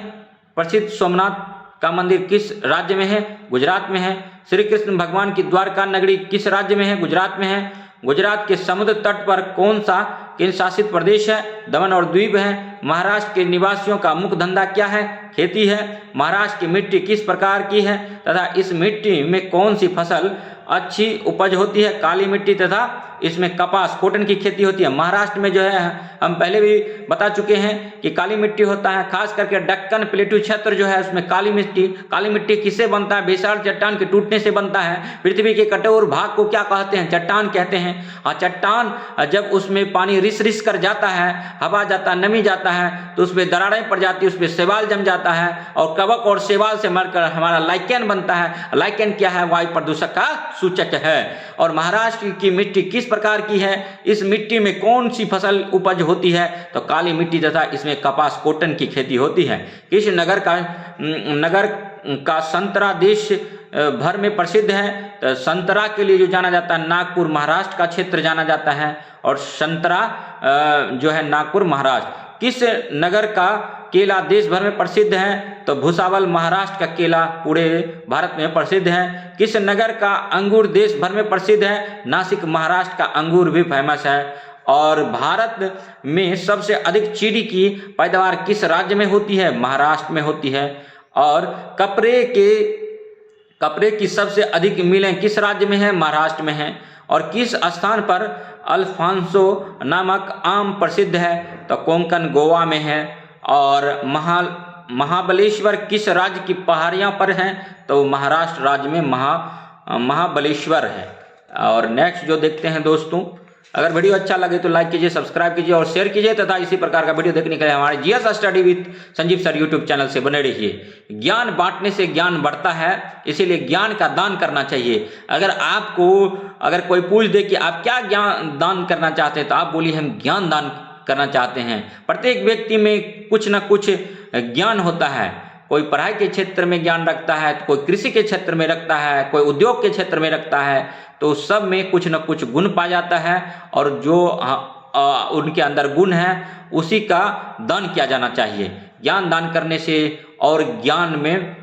प्रसिद्ध सोमनाथ का मंदिर किस राज्य में है, गुजरात में है। श्री कृष्ण भगवान की द्वारका नगरी किस राज्य में है, गुजरात में है। गुजरात के समुद्र तट पर कौन सा केंद्र शासित प्रदेश है, दमन और द्वीप है। महाराष्ट्र के निवासियों का मुख्य धंधा क्या है, खेती है। महाराष्ट्र की मिट्टी किस प्रकार की है तथा इस मिट्टी में कौन सी फसल अच्छी उपज होती है, काली मिट्टी तथा इसमें कपास, कॉटन की खेती होती है। महाराष्ट्र में जो है हम पहले भी बता चुके हैं कि काली मिट्टी होता है, खास करके दक्कन प्लेटू क्षेत्र जो है उसमें काली मिट्टी किससे बनता है, विशाल चट्टान के टूटने से बनता है। पृथ्वी के कठोर भाग को क्या कहते हैं, चट्टान कहते हैं। और चट्टान जब उसमें पानी रिस कर जाता है, हवा जाता है, नमी जाता है, तो उसमें दरारें पड़ जाती है, उसमें शैवाल जम जाता है और कवक और शैवाल से मरकर हमारा लाइकेन बनता है। लाइकेन क्या है, वायु प्रदूषक का सूचक है। और महाराष्ट्र की मिट्टी किस प्रकार की है, इस मिट्टी में कौन सी फसल उपज होती है, तो काली मिट्टी तथा इसमें कपास, कॉटन की खेती होती है। किस नगर का संतरा देश भर में प्रसिद्ध है, तो संतरा के लिए जो जाना जाता है नागपुर, महाराष्ट्र का क्षेत्र जाना जाता है। और संतरा जो है नागपुर, महाराष्ट्र। किस नगर का केला देश भर में प्रसिद्ध है, तो भुसावल, महाराष्ट्र का केला पूरे भारत में प्रसिद्ध है। किस नगर का अंगूर देश भर में प्रसिद्ध है, नासिक, महाराष्ट्र का अंगूर भी फेमस है। और भारत में सबसे अधिक चीनी की पैदावार किस राज्य में होती है, महाराष्ट्र में होती है। और कपड़े के कपड़े की सबसे अधिक मिलें किस राज्य में है? महाराष्ट्र में है। और किस स्थान पर अल्फांसो नामक आम प्रसिद्ध है? तो कोंकण गोवा में है। और महाबलेश्वर किस राज्य की पहाड़ियाँ पर हैं? तो महाराष्ट्र राज्य में महाबलेश्वर है। और नेक्स्ट जो देखते हैं दोस्तों, अगर वीडियो अच्छा लगे तो लाइक कीजिए, सब्सक्राइब कीजिए और शेयर कीजिए तथा इसी प्रकार का वीडियो देखने के लिए हमारे GS study with Sanjeev sir YouTube channel से बने रहिए। ज्ञान बांटने से ज्ञान बढ़ता है, इसीलिए ज्ञान का दान करना चाहिए। अगर कोई पूछ दे कि आप क्या ज्ञान दान करना चाहते हैं, तो आप बोलिए हम ज्ञान दान करना चाहते हैं। प्रत्येक व्यक्ति में कुछ न कुछ ज्ञान होता है। कोई पढ़ाई के क्षेत्र में ज्ञान रखता है, तो कोई कृषि के क्षेत्र में रखता है, कोई उद्योग के क्षेत्र में रखता है। तो सब में कुछ न कुछ गुण पाया जाता है और जो उनके अंदर गुण है उसी का दान किया जाना चाहिए। ज्ञान दान करने से और ज्ञान में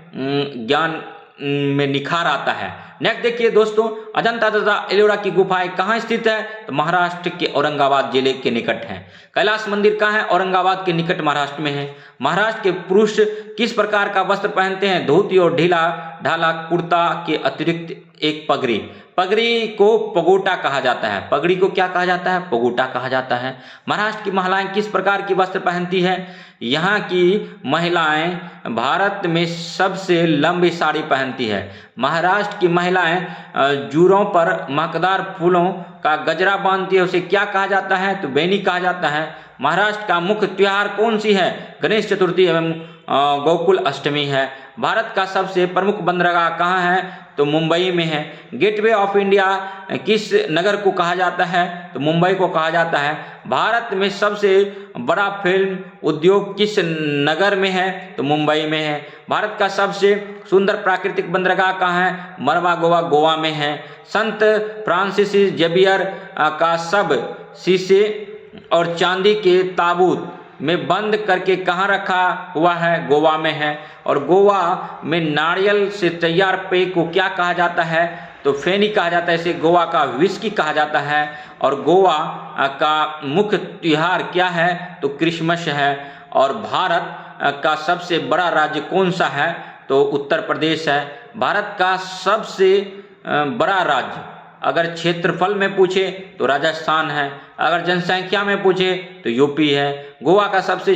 निखार आता है। नेक्स्ट देखिए दोस्तों, अजंता तथा एलोरा की गुफाएं कहाँ स्थित है? तो महाराष्ट्र के औरंगाबाद जिले के निकट है। कैलाश मंदिर कहाँ है? औरंगाबाद के निकट महाराष्ट्र में है। महाराष्ट्र के पुरुष किस प्रकार का वस्त्र पहनते हैं? धोती और ढीला ढाला कुर्ता के अतिरिक्त एक पगड़ी। पगड़ी को पगोटा कहा जाता है। पगड़ी को क्या कहा जाता है? पगोटा कहा जाता है। महाराष्ट्र की महिलाएं किस प्रकार की वस्त्र पहनती है? यहाँ की महिलाएं भारत में सबसे लंबी साड़ी पहनती है। महाराष्ट्र की महिलाएं जूरों पर महकदार फूलों का गजरा बांधती है, उसे क्या कहा जाता है? तो बेनी कहा जाता है। महाराष्ट्र का मुख्य त्योहार कौन सी है? गणेश चतुर्थी एवं गोकुल अष्टमी है। भारत का सबसे प्रमुख बंदरगाह कहाँ है? तो मुंबई में है। गेटवे ऑफ इंडिया किस नगर को कहा जाता है? तो मुंबई को कहा जाता है। भारत में सबसे बड़ा फिल्म उद्योग किस नगर में है? तो मुंबई में है। भारत का सबसे सुंदर प्राकृतिक बंदरगाह कहाँ है? मरवा गोवा में है। संत फ्रांसिस जेवियर का शव शीशे और चांदी के ताबूत में बंद करके कहाँ रखा हुआ है? गोवा में है। और गोवा में नारियल से तैयार पेय को क्या कहा जाता है? तो फेनी कहा जाता है। इसे गोवा का विस्की कहा जाता है। और गोवा का मुख्य त्योहार क्या है? तो क्रिसमस है। और भारत का सबसे बड़ा राज्य कौन सा है? तो उत्तर प्रदेश है। भारत का सबसे बड़ा राज्य अगर क्षेत्रफल में पूछे तो राजस्थान है। अगर जनसंख्या में पूछे तो यूपी है। गोवा का सबसे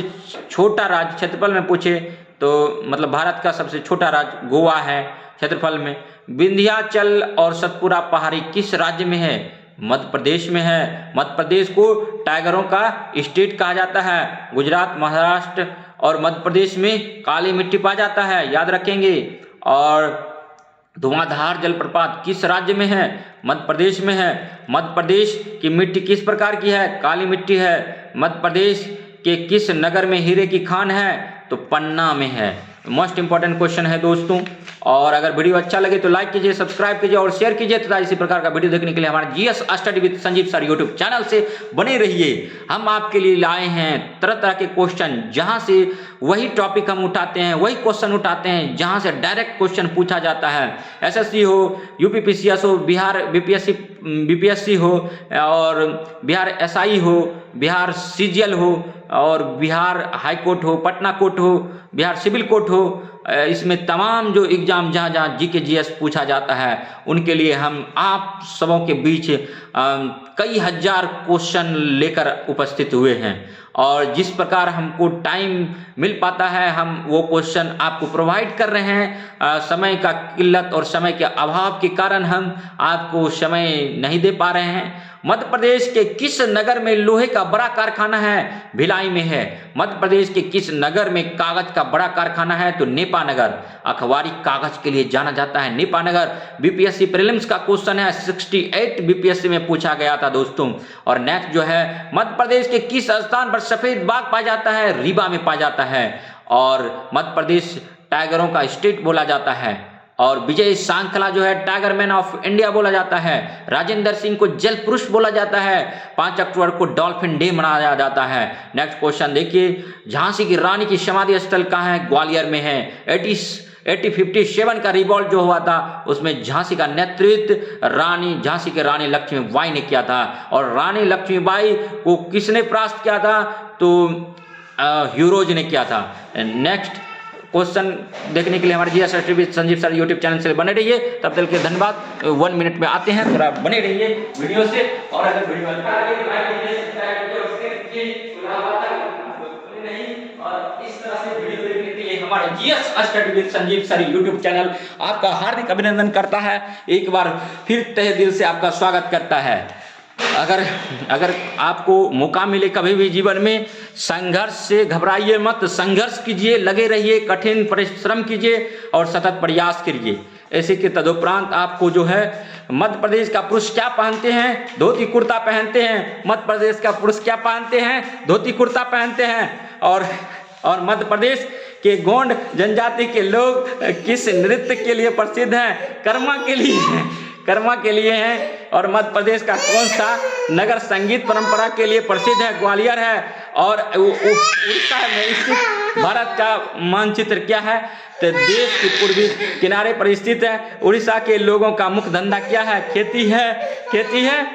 छोटा राज्य क्षेत्रफल में पूछे तो मतलब भारत का सबसे छोटा राज्य गोवा है क्षेत्रफल में। विंध्याचल और सतपुरा पहाड़ी किस राज्य में है? मध्य प्रदेश में है। मध्य प्रदेश को टाइगरों का स्टेट कहा जाता है। गुजरात, महाराष्ट्र और मध्य प्रदेश में काली मिट्टी पाया जाता है, याद रखेंगे। और धुआंधार जलप्रपात किस राज्य में है? मध्य प्रदेश में है। मध्य प्रदेश की मिट्टी किस प्रकार की है? काली मिट्टी है। मध्य प्रदेश के किस नगर में हीरे की खान है? तो पन्ना में है। मोस्ट इंपॉर्टेंट क्वेश्चन है दोस्तों। और अगर वीडियो अच्छा लगे तो लाइक कीजिए, सब्सक्राइब कीजिए और शेयर कीजिए तथा इसी प्रकार का वीडियो देखने के लिए हमारे GS study with Sanjeev sir YouTube channel से बने रहिए। हम आपके लिए लाए हैं तरह तरह के क्वेश्चन, जहां से वही टॉपिक हम उठाते हैं, वही क्वेश्चन उठाते हैं जहां से डायरेक्ट क्वेश्चन पूछा जाता है। एसएससी हो, यूपीपीसीएस हो, बिहार बीपीएससी हो और बिहार एसआई हो, बिहार सीजीएल हो और बिहार हाई कोर्ट हो, पटना कोर्ट हो, बिहार सिविल कोर्ट हो। इसमें तमाम जो एग्जाम जहाँ जहाँ जीके जीएस पूछा जाता है उनके लिए हम आप सबों के बीच कई हजार क्वेश्चन लेकर उपस्थित हुए हैं। और जिस प्रकार हमको टाइम मिल पाता है हम वो क्वेश्चन आपको प्रोवाइड कर रहे हैं। समय का किल्लत और समय के अभाव के कारण हम आपको समय नहीं दे पा रहे हैं। मध्य प्रदेश के किस नगर में लोहे का बड़ा कारखाना है? भिलाई में है। मध्य प्रदेश के किस नगर में कागज का बड़ा कारखाना है? तो नेपा नगर। अखबारी कागज के लिए जाना जाता है नेपा नगर। बीपीएससी प्रीलिम्स का क्वेश्चन है, 68 बीपीएससी में पूछा गया था दोस्तों। और नेक्स्ट जो है, मध्य प्रदेश के किस स्थान पर सफेद बाघ पाया जाता है? रीवा में पाया जाता है। और मध्य प्रदेश टाइगरों का स्टेट बोला जाता है। और विजय सांखला जो है टाइगर मैन ऑफ इंडिया बोला जाता है। राजेंद्र सिंह को जल पुरुष बोला जाता है। 5 अक्टूबर को डॉल्फिन डे मनाया जाता है। नेक्स्ट क्वेश्चन देखिए, झांसी की रानी की समाधि स्थल कहाँ है? ग्वालियर में है। 1857 का रिवॉल्ट जो हुआ था उसमें झांसी का नेतृत्व झांसी के रानी लक्ष्मीबाई ने किया था। और रानी लक्ष्मीबाई को किसने परास्त किया था? तो ह्यूरोज ने किया था। नेक्स्ट क्वेश्चन देखने के लिए हमारे GS study with Sanjeev sir YouTube channel से बने रहिए। तब तक के धन्यवाद। 1 मिनट में आते हैं, थोड़ा बने रहिए वीडियो से। और अगर वीडियो अच्छा लगे तो लाइक कीजिए, सब्सक्राइब कीजिए और शेयर कीजिए। और इस तरह से वीडियो देखने के लिए हमारे GS study with Sanjeev sir YouTube channel आपका हार्दिक अभिनंदन करता है। एक बार फिर तहे दिल से आपका स्वागत करता है। अगर आपको मौका मिले कभी भी जीवन में, संघर्ष से घबराइए मत, संघर्ष कीजिए, लगे रहिए, कठिन परिश्रम कीजिए और सतत प्रयास करिए। ऐसे के तदुपरांत आपको जो है मध्य प्रदेश का पुरुष क्या पहनते हैं? धोती कुर्ता पहनते हैं। मध्य प्रदेश का पुरुष क्या पहनते हैं? धोती कुर्ता पहनते हैं। और मध्य प्रदेश के गोंड जनजाति के लोग किस नृत्य के लिए प्रसिद्ध हैं? कर्मा के लिए हैं। और मध्य प्रदेश का कौन सा नगर संगीत परंपरा के लिए प्रसिद्ध है? ग्वालियर है। और उड़ीसा में स्थित भारत का मानचित्र क्या है? तो देश के पूर्वी किनारे पर स्थित है। उड़ीसा के लोगों का मुख्य धंधा क्या है? खेती है।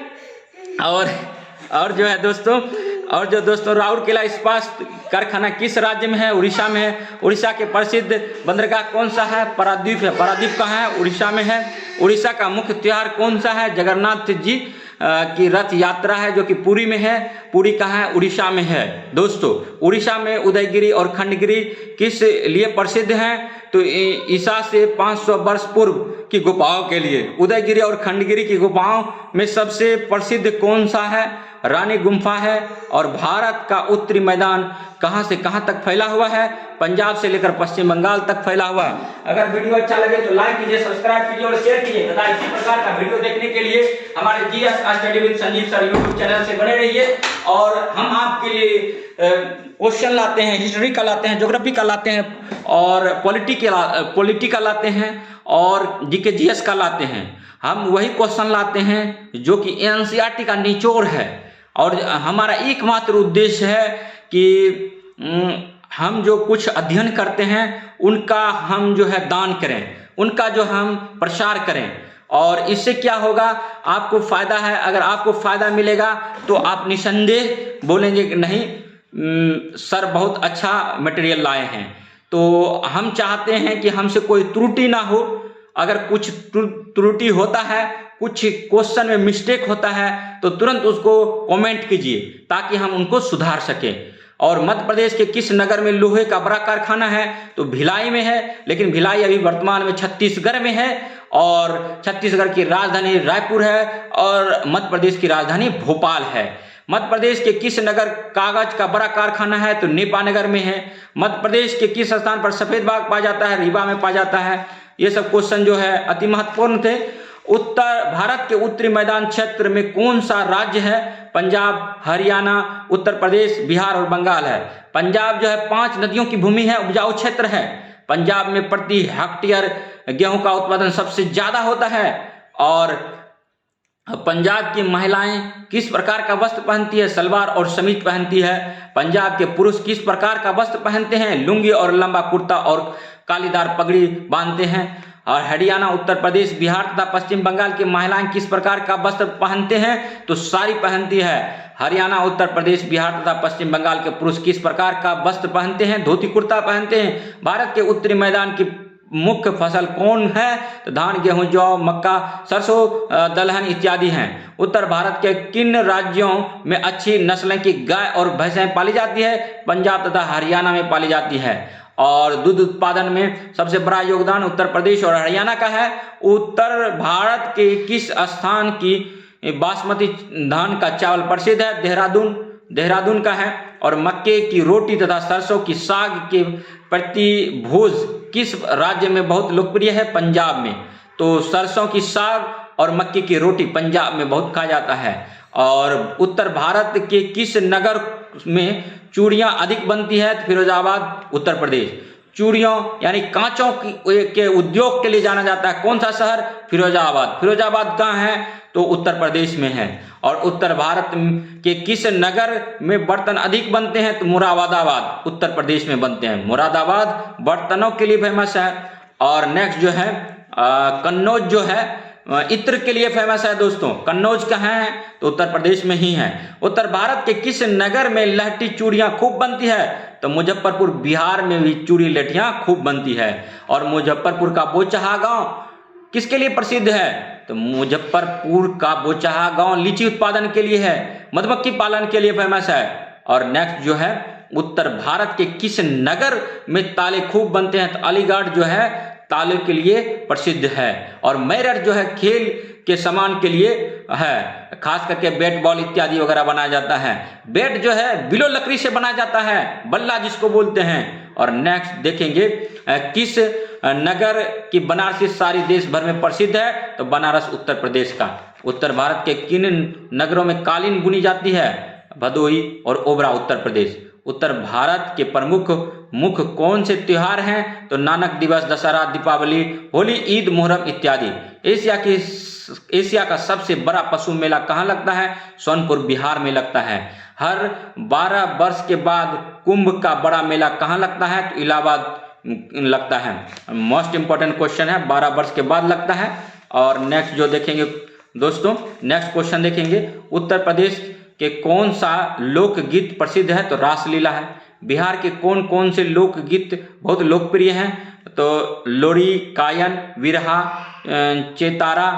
और जो दोस्तों राउरकेला इस्पात कारखाना किस राज्य में है? उड़ीसा में है। उड़ीसा के प्रसिद्ध बंदरगाह कौन सा है? पारादीप है। पारादीप कहाँ है? उड़ीसा में है। उड़ीसा का मुख्य त्योहार कौन सा है? जगन्नाथ जी की रथ यात्रा है, जो कि पुरी में है। पुरी कहाँ है? उड़ीसा में है। दोस्तों, उड़ीसा में उदयगिरी और खंडगिरी किस लिए प्रसिद्ध हैं? तो ईसा से 500 वर्ष पूर्व की गुफाओं के लिए। उदयगिरी और खंडगिरी की गुफाओं में सबसे प्रसिद्ध कौन सा है? रानी गुम्फा है। और भारत का उत्तरी मैदान कहां से कहां तक फैला हुआ है? पंजाब से लेकर पश्चिम बंगाल तक फैला हुआ है। अगर वीडियो अच्छा लगे तो लाइक कीजिए, सब्सक्राइब कीजिए और शेयर कीजिए तथा इसी प्रकार का वीडियो देखने के लिए हमारे GS study with Sanjeev sir YouTube channel से बने रहिए। और हम आपके लिए क्वेश्चन लाते हैं, हिस्ट्री का लाते हैं, ज्योग्राफी का लाते हैं और पॉलिटी का लाते हैं और जीके जीएस का लाते हैं। हम वही क्वेश्चन लाते हैं जो कि एनसीईआरटी का निचोड़ है। और हमारा एकमात्र उद्देश्य है कि हम जो कुछ अध्ययन करते हैं उनका हम जो है दान करें, उनका जो हम प्रसार करें। और इससे क्या होगा? आपको फायदा है। अगर आपको फायदा मिलेगा तो आप निसंदेह बोलेंगे कि नहीं सर बहुत अच्छा मटेरियल लाए हैं। तो हम चाहते हैं कि हमसे कोई त्रुटि ना हो। अगर कुछ त्रुटि होता है, कुछ क्वेश्चन में मिस्टेक होता है, तो तुरंत उसको कमेंट कीजिए ताकि हम उनको सुधार सकें। और मध्य प्रदेश के किस नगर में लोहे का बड़ा कारखाना है? तो भिलाई में है। लेकिन भिलाई अभी वर्तमान में छत्तीसगढ़ में है और छत्तीसगढ़ की राजधानी रायपुर है और मध्य प्रदेश की राजधानी भोपाल है। मध्य प्रदेश के किस नगर कागज का बड़ा कारखाना है? तो नेपानगर में है। मध्य प्रदेश के किस स्थान पर सफेद बाघ पाया जाता है? रीवा में पाया जाता है। ये सब क्वेश्चन जो है अति महत्वपूर्ण थे। उत्तर भारत के उत्तरी मैदान क्षेत्र में कौन सा राज्य है? पंजाब, हरियाणा, उत्तर प्रदेश, बिहार और बंगाल है। पंजाब जो है 5 नदियों की भूमि है, उपजाऊ क्षेत्र है। पंजाब में प्रति हेक्टेयर गेहूं का उत्पादन सबसे ज्यादा होता है। और पंजाब की महिलाएं किस प्रकार का वस्त्र पहनती है? सलवार और समीज पहनती है। पंजाब के पुरुष किस प्रकार का वस्त्र पहनते हैं? लुंगी और लंबा कुर्ता और कालीदार पगड़ी बांधते हैं। और हरियाणा, उत्तर प्रदेश, बिहार तथा पश्चिम बंगाल की महिलाएं किस प्रकार का वस्त्र पहनते हैं? तो साड़ी पहनती है। हरियाणा, उत्तर प्रदेश, बिहार तथा पश्चिम बंगाल के पुरुष किस प्रकार का वस्त्र पहनते हैं? धोती कुर्ता पहनते हैं। भारत के उत्तरी मैदान की मुख्य फसल कौन है? तो धान, गेहूं, जौ, मक्का, सरसों, दलहन इत्यादि हैं। उत्तर भारत के किन राज्यों में अच्छी नस्लें की गाय और भैंसें पाली जाती है? पंजाब तथा हरियाणा में पाली जाती है। और दूध उत्पादन में सबसे बड़ा योगदान उत्तर प्रदेश और हरियाणा का है। उत्तर भारत के किस स्थान की बासमती धान का चावल प्रसिद्ध है? देहरादून का है। और मक्के की रोटी तथा सरसों की साग के प्रतिभोज किस राज्य में बहुत लोकप्रिय है? पंजाब में। तो सरसों की साग और मक्के की रोटी पंजाब में बहुत खाया जाता है। और उत्तर भारत के किस नगर में चूड़ियां अधिक बनती है? फिरोजाबाद, उत्तर प्रदेश। चूड़ियों यानी कांचों के उद्योग के लिए जाना जाता है। कौन सा शहर? फिरोजाबाद कहाँ है? तो उत्तर प्रदेश में है। और उत्तर भारत के किस नगर में बर्तन अधिक बनते हैं? तो मुरादाबाद, उत्तर प्रदेश में बनते हैं। मुरादाबाद बर्तनों के लिए फेमस है। और नेक्स्ट जो है कन्नौज जो है इत्र के लिए फेमस है दोस्तों? कन्नौज कहाँ है? तो उत्तर प्रदेश में ही है। उत्तर भारत के किस नगर में लहठी चूड़ियां खूब बनती है? तो मुजफ्फरपुर, बिहार में भी चूड़ी लहठियां खूब बनती है। और मुजफ्फरपुर का बोचहा गांव किसके लिए प्रसिद्ध है? तो मुजफ्फरपुर का बोचहा गांव लीची उत्पादन के लिए है, मधुमक्खी पालन के लिए फेमस है। और नेक्स्ट जो है, उत्तर भारत के किस नगर में ताले खूब बनते हैं? तो अलीगढ़ जो है ताले के लिए प्रसिद्ध है। और मेरठ जो है खेल के सामान के लिए है, खास करके बैट बॉल इत्यादि वगैरह बनाया जाता है। बैट जो है बिलो लकड़ी से बनाया जाता है, बल्ला जिसको बोलते हैं। और नेक्स्ट देखेंगे, किस नगर की बनारसी साड़ी देश भर में प्रसिद्ध है? तो बनारस उत्तर प्रदेश का। उत्तर भारत के किन नगरों में कालीन बुनी जाती है? भदोही और ओबरा उत्तर प्रदेश। उत्तर भारत के प्रमुख मुख्य कौन से त्योहार हैं? तो नानक दिवस, दशहरा, दीपावली, होली, ईद, मुहर्रम इत्यादि। एशिया का सबसे बड़ा पशु मेला कहाँ लगता है? सोनपुर, बिहार में लगता है। हर 12 वर्ष के बाद कुंभ का बड़ा मेला कहाँ लगता है? तो इलाहाबाद लगता है। मोस्ट इंपॉर्टेंट क्वेश्चन है, 12 वर्ष के बाद लगता है। और नेक्स्ट जो देखेंगे दोस्तों, नेक्स्ट क्वेश्चन देखेंगे, उत्तर प्रदेश के कौन सा लोकगीत प्रसिद्ध है? तो रासलीला है। बिहार के कौन कौन से लोकगीत बहुत लोकप्रिय हैं? तो लोरी, कायन, विरहा, चेतारा,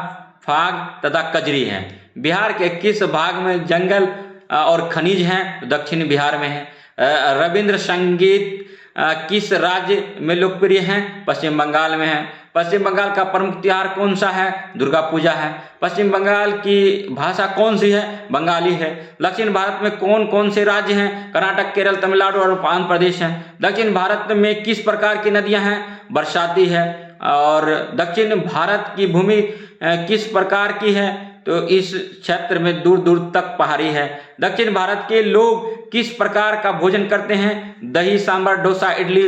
फाग तथा कजरी हैं। बिहार के किस भाग में जंगल और खनिज हैं? तो दक्षिण बिहार में है। रविंद्र संगीत किस राज्य में लोकप्रिय हैं? पश्चिम बंगाल में है। पश्चिम बंगाल का प्रमुख त्योहार कौन सा है? दुर्गा पूजा है। पश्चिम बंगाल की भाषा कौन सी है? बंगाली है। दक्षिण भारत में कौन कौन से राज्य हैं? कर्नाटक, केरल, तमिलनाडु और आंध्र प्रदेश हैं। दक्षिण भारत में किस प्रकार की नदियां हैं? बरसाती है। और दक्षिण भारत की भूमि किस प्रकार की है? तो इस क्षेत्र में दूर दूर तक पहाड़ी है। दक्षिण भारत के लोग किस प्रकार का भोजन करते हैं? दही, सांभर, डोसा, इडली,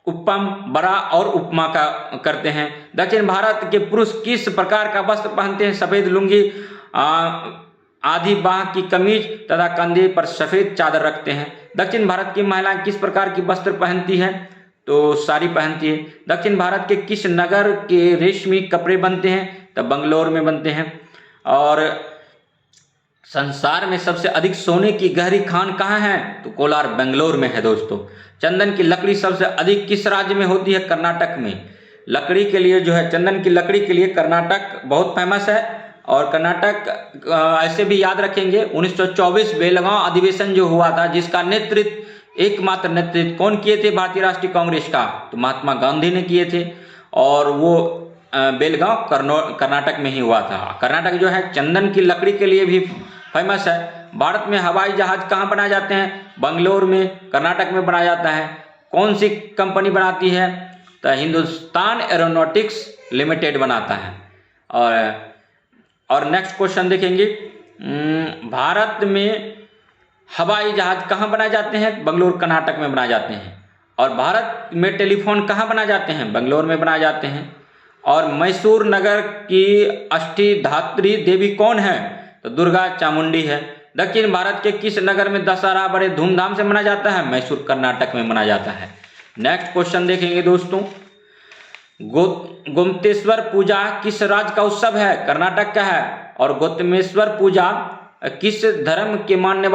उत्पम, बड़ा और उपमा का करते हैं। दक्षिण भारत के पुरुष किस प्रकार का वस्त्र पहनते हैं? सफेद लुंगी, आधी बाह की कमीज तथा कंधे पर सफेद चादर रखते हैं। दक्षिण भारत की महिलाएं किस प्रकार की वस्त्र पहनती है? तो साड़ी पहनती है। दक्षिण भारत के किस नगर के रेशमी कपड़े बनते हैं? तो बंगलोर में बनते हैं। और संसार में सबसे अधिक सोने की गहरी खान कहाँ है? तो कोलार, बेंगलोर में है दोस्तों। चंदन की लकड़ी सबसे अधिक किस राज्य में होती है? कर्नाटक में। लकड़ी के लिए जो है, चंदन की लकड़ी के लिए कर्नाटक बहुत फेमस है। और कर्नाटक ऐसे भी याद रखेंगे, 1924 बेलगांव अधिवेशन जो हुआ था, जिसका नेतृत्व, एकमात्र नेतृत्व कौन किए थे? भारतीय राष्ट्रीय कांग्रेस का, तो महात्मा गांधी ने किए थे। और वो बेलगांव कर्नाटक में ही हुआ था। कर्नाटक जो है चंदन की लकड़ी के लिए भी फेमस है। भारत में हवाई जहाज कहाँ बनाए जाते हैं? बंगलोर में, कर्नाटक में बनाया जाता है। कौन सी कंपनी बनाती है? तो हिंदुस्तान एरोनॉटिक्स लिमिटेड बनाता है। और नेक्स्ट क्वेश्चन देखेंगे, भारत में हवाई जहाज कहाँ बनाए जाते हैं? बंगलोर, कर्नाटक में बनाए जाते हैं। और भारत में टेलीफोन कहाँ बनाए जाते हैं? बंगलोर में बनाए जाते हैं। और मैसूर नगर की अष्टधात्री देवी कौन है? तो दुर्गा चामुंडी है। दक्षिण भारत के किस नगर में दशहरा बड़े धूमधाम से मनाया जाता है? मैसूर, कर्नाटक में मनाया जाता है। नेक्स्ट क्वेश्चन देखेंगे दोस्तों, गोमतेश्वर पूजा किस राज्य का उत्सव है? कर्नाटक का है। और गोमतेश्वर पूजा किस धर्म के मानने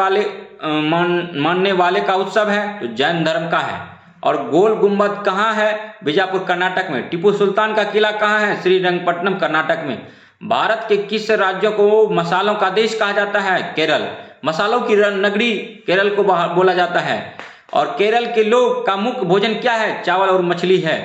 वाले का उत्सव है? तो जैन धर्म का है। और गोल गुंबद कहाँ है? बीजापुर, कर्नाटक में। टीपू सुल्तान का किला कहाँ है? श्रीरंगपट्टनम, कर्नाटक में। भारत के किस राज्य को मसालों का देश कहा जाता है? केरल। मसालों की नगरी केरल को बोला जाता है। और केरल के लोग का मुख्य भोजन क्या है? चावल और मछली है।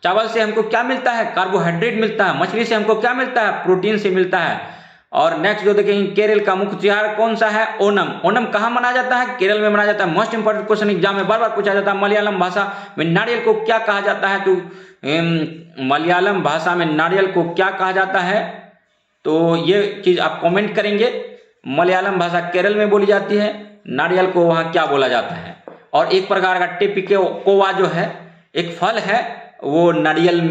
चावल से हमको क्या मिलता है? कार्बोहाइड्रेट मिलता है। मछली से हमको क्या मिलता है? प्रोटीन से मिलता है। और नेक्स्ट जो देखेंगे, केरल का मुख्य त्योहार कौन सा है? ओणम। ओणम कहाँ मनाया जाता है? केरल में मनाया जाता है। मोस्ट इंपोर्टेंट क्वेश्चन एग्जाम में बार बार पूछा जाता है। मलयालम भाषा में नारियल को क्या कहा जाता है? तो मलयालम भाषा में नारियल को क्या कहा जाता है? तो ये चीज आप कमेंट करेंगे। मलयालम भाषा केरल में बोली जाती है, नारियल को वहाँ क्या बोला जाता है? और एक प्रकार का टेपिकोवा जो है, एक फल है, वो नारियल,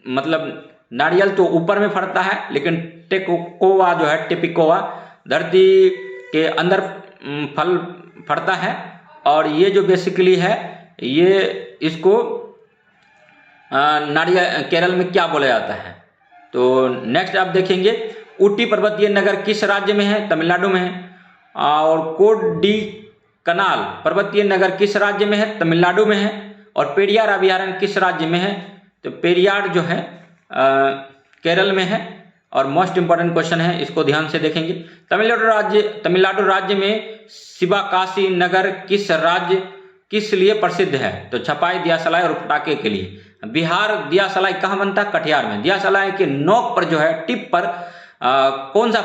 मतलब नारियल तो ऊपर में फड़ता है, लेकिन टेकोवा जो है, टेपिकोवा, धरती के अंदर फल फड़ता है। और ये जो बेसिकली है, ये इसको नारियल केरल में क्या बोला जाता है? तो नेक्स्ट आप देखेंगे ऊटी पर्वतीय नगर किस राज्य में है? तमिलनाडु में है। और कोडी कनाल पर्वतीय नगर किस राज्य में है? तमिलनाडु में है। और पेरियार अभयारण्य किस राज्य में है? तो पेरियार जो है केरल में है। और मोस्ट इंपॉर्टेंट क्वेश्चन है, इसको ध्यान से देखेंगे। तमिलनाडु राज्य में शिवकाशी नगर किस लिए प्रसिद्ध है? तो छपाई, दियासलाई और पटाखे के लिए। बिहार दियासलाई कहाँ बनता है? कटिहार में। दियासलाई के नोक पर जो है, टिप पर कौन सा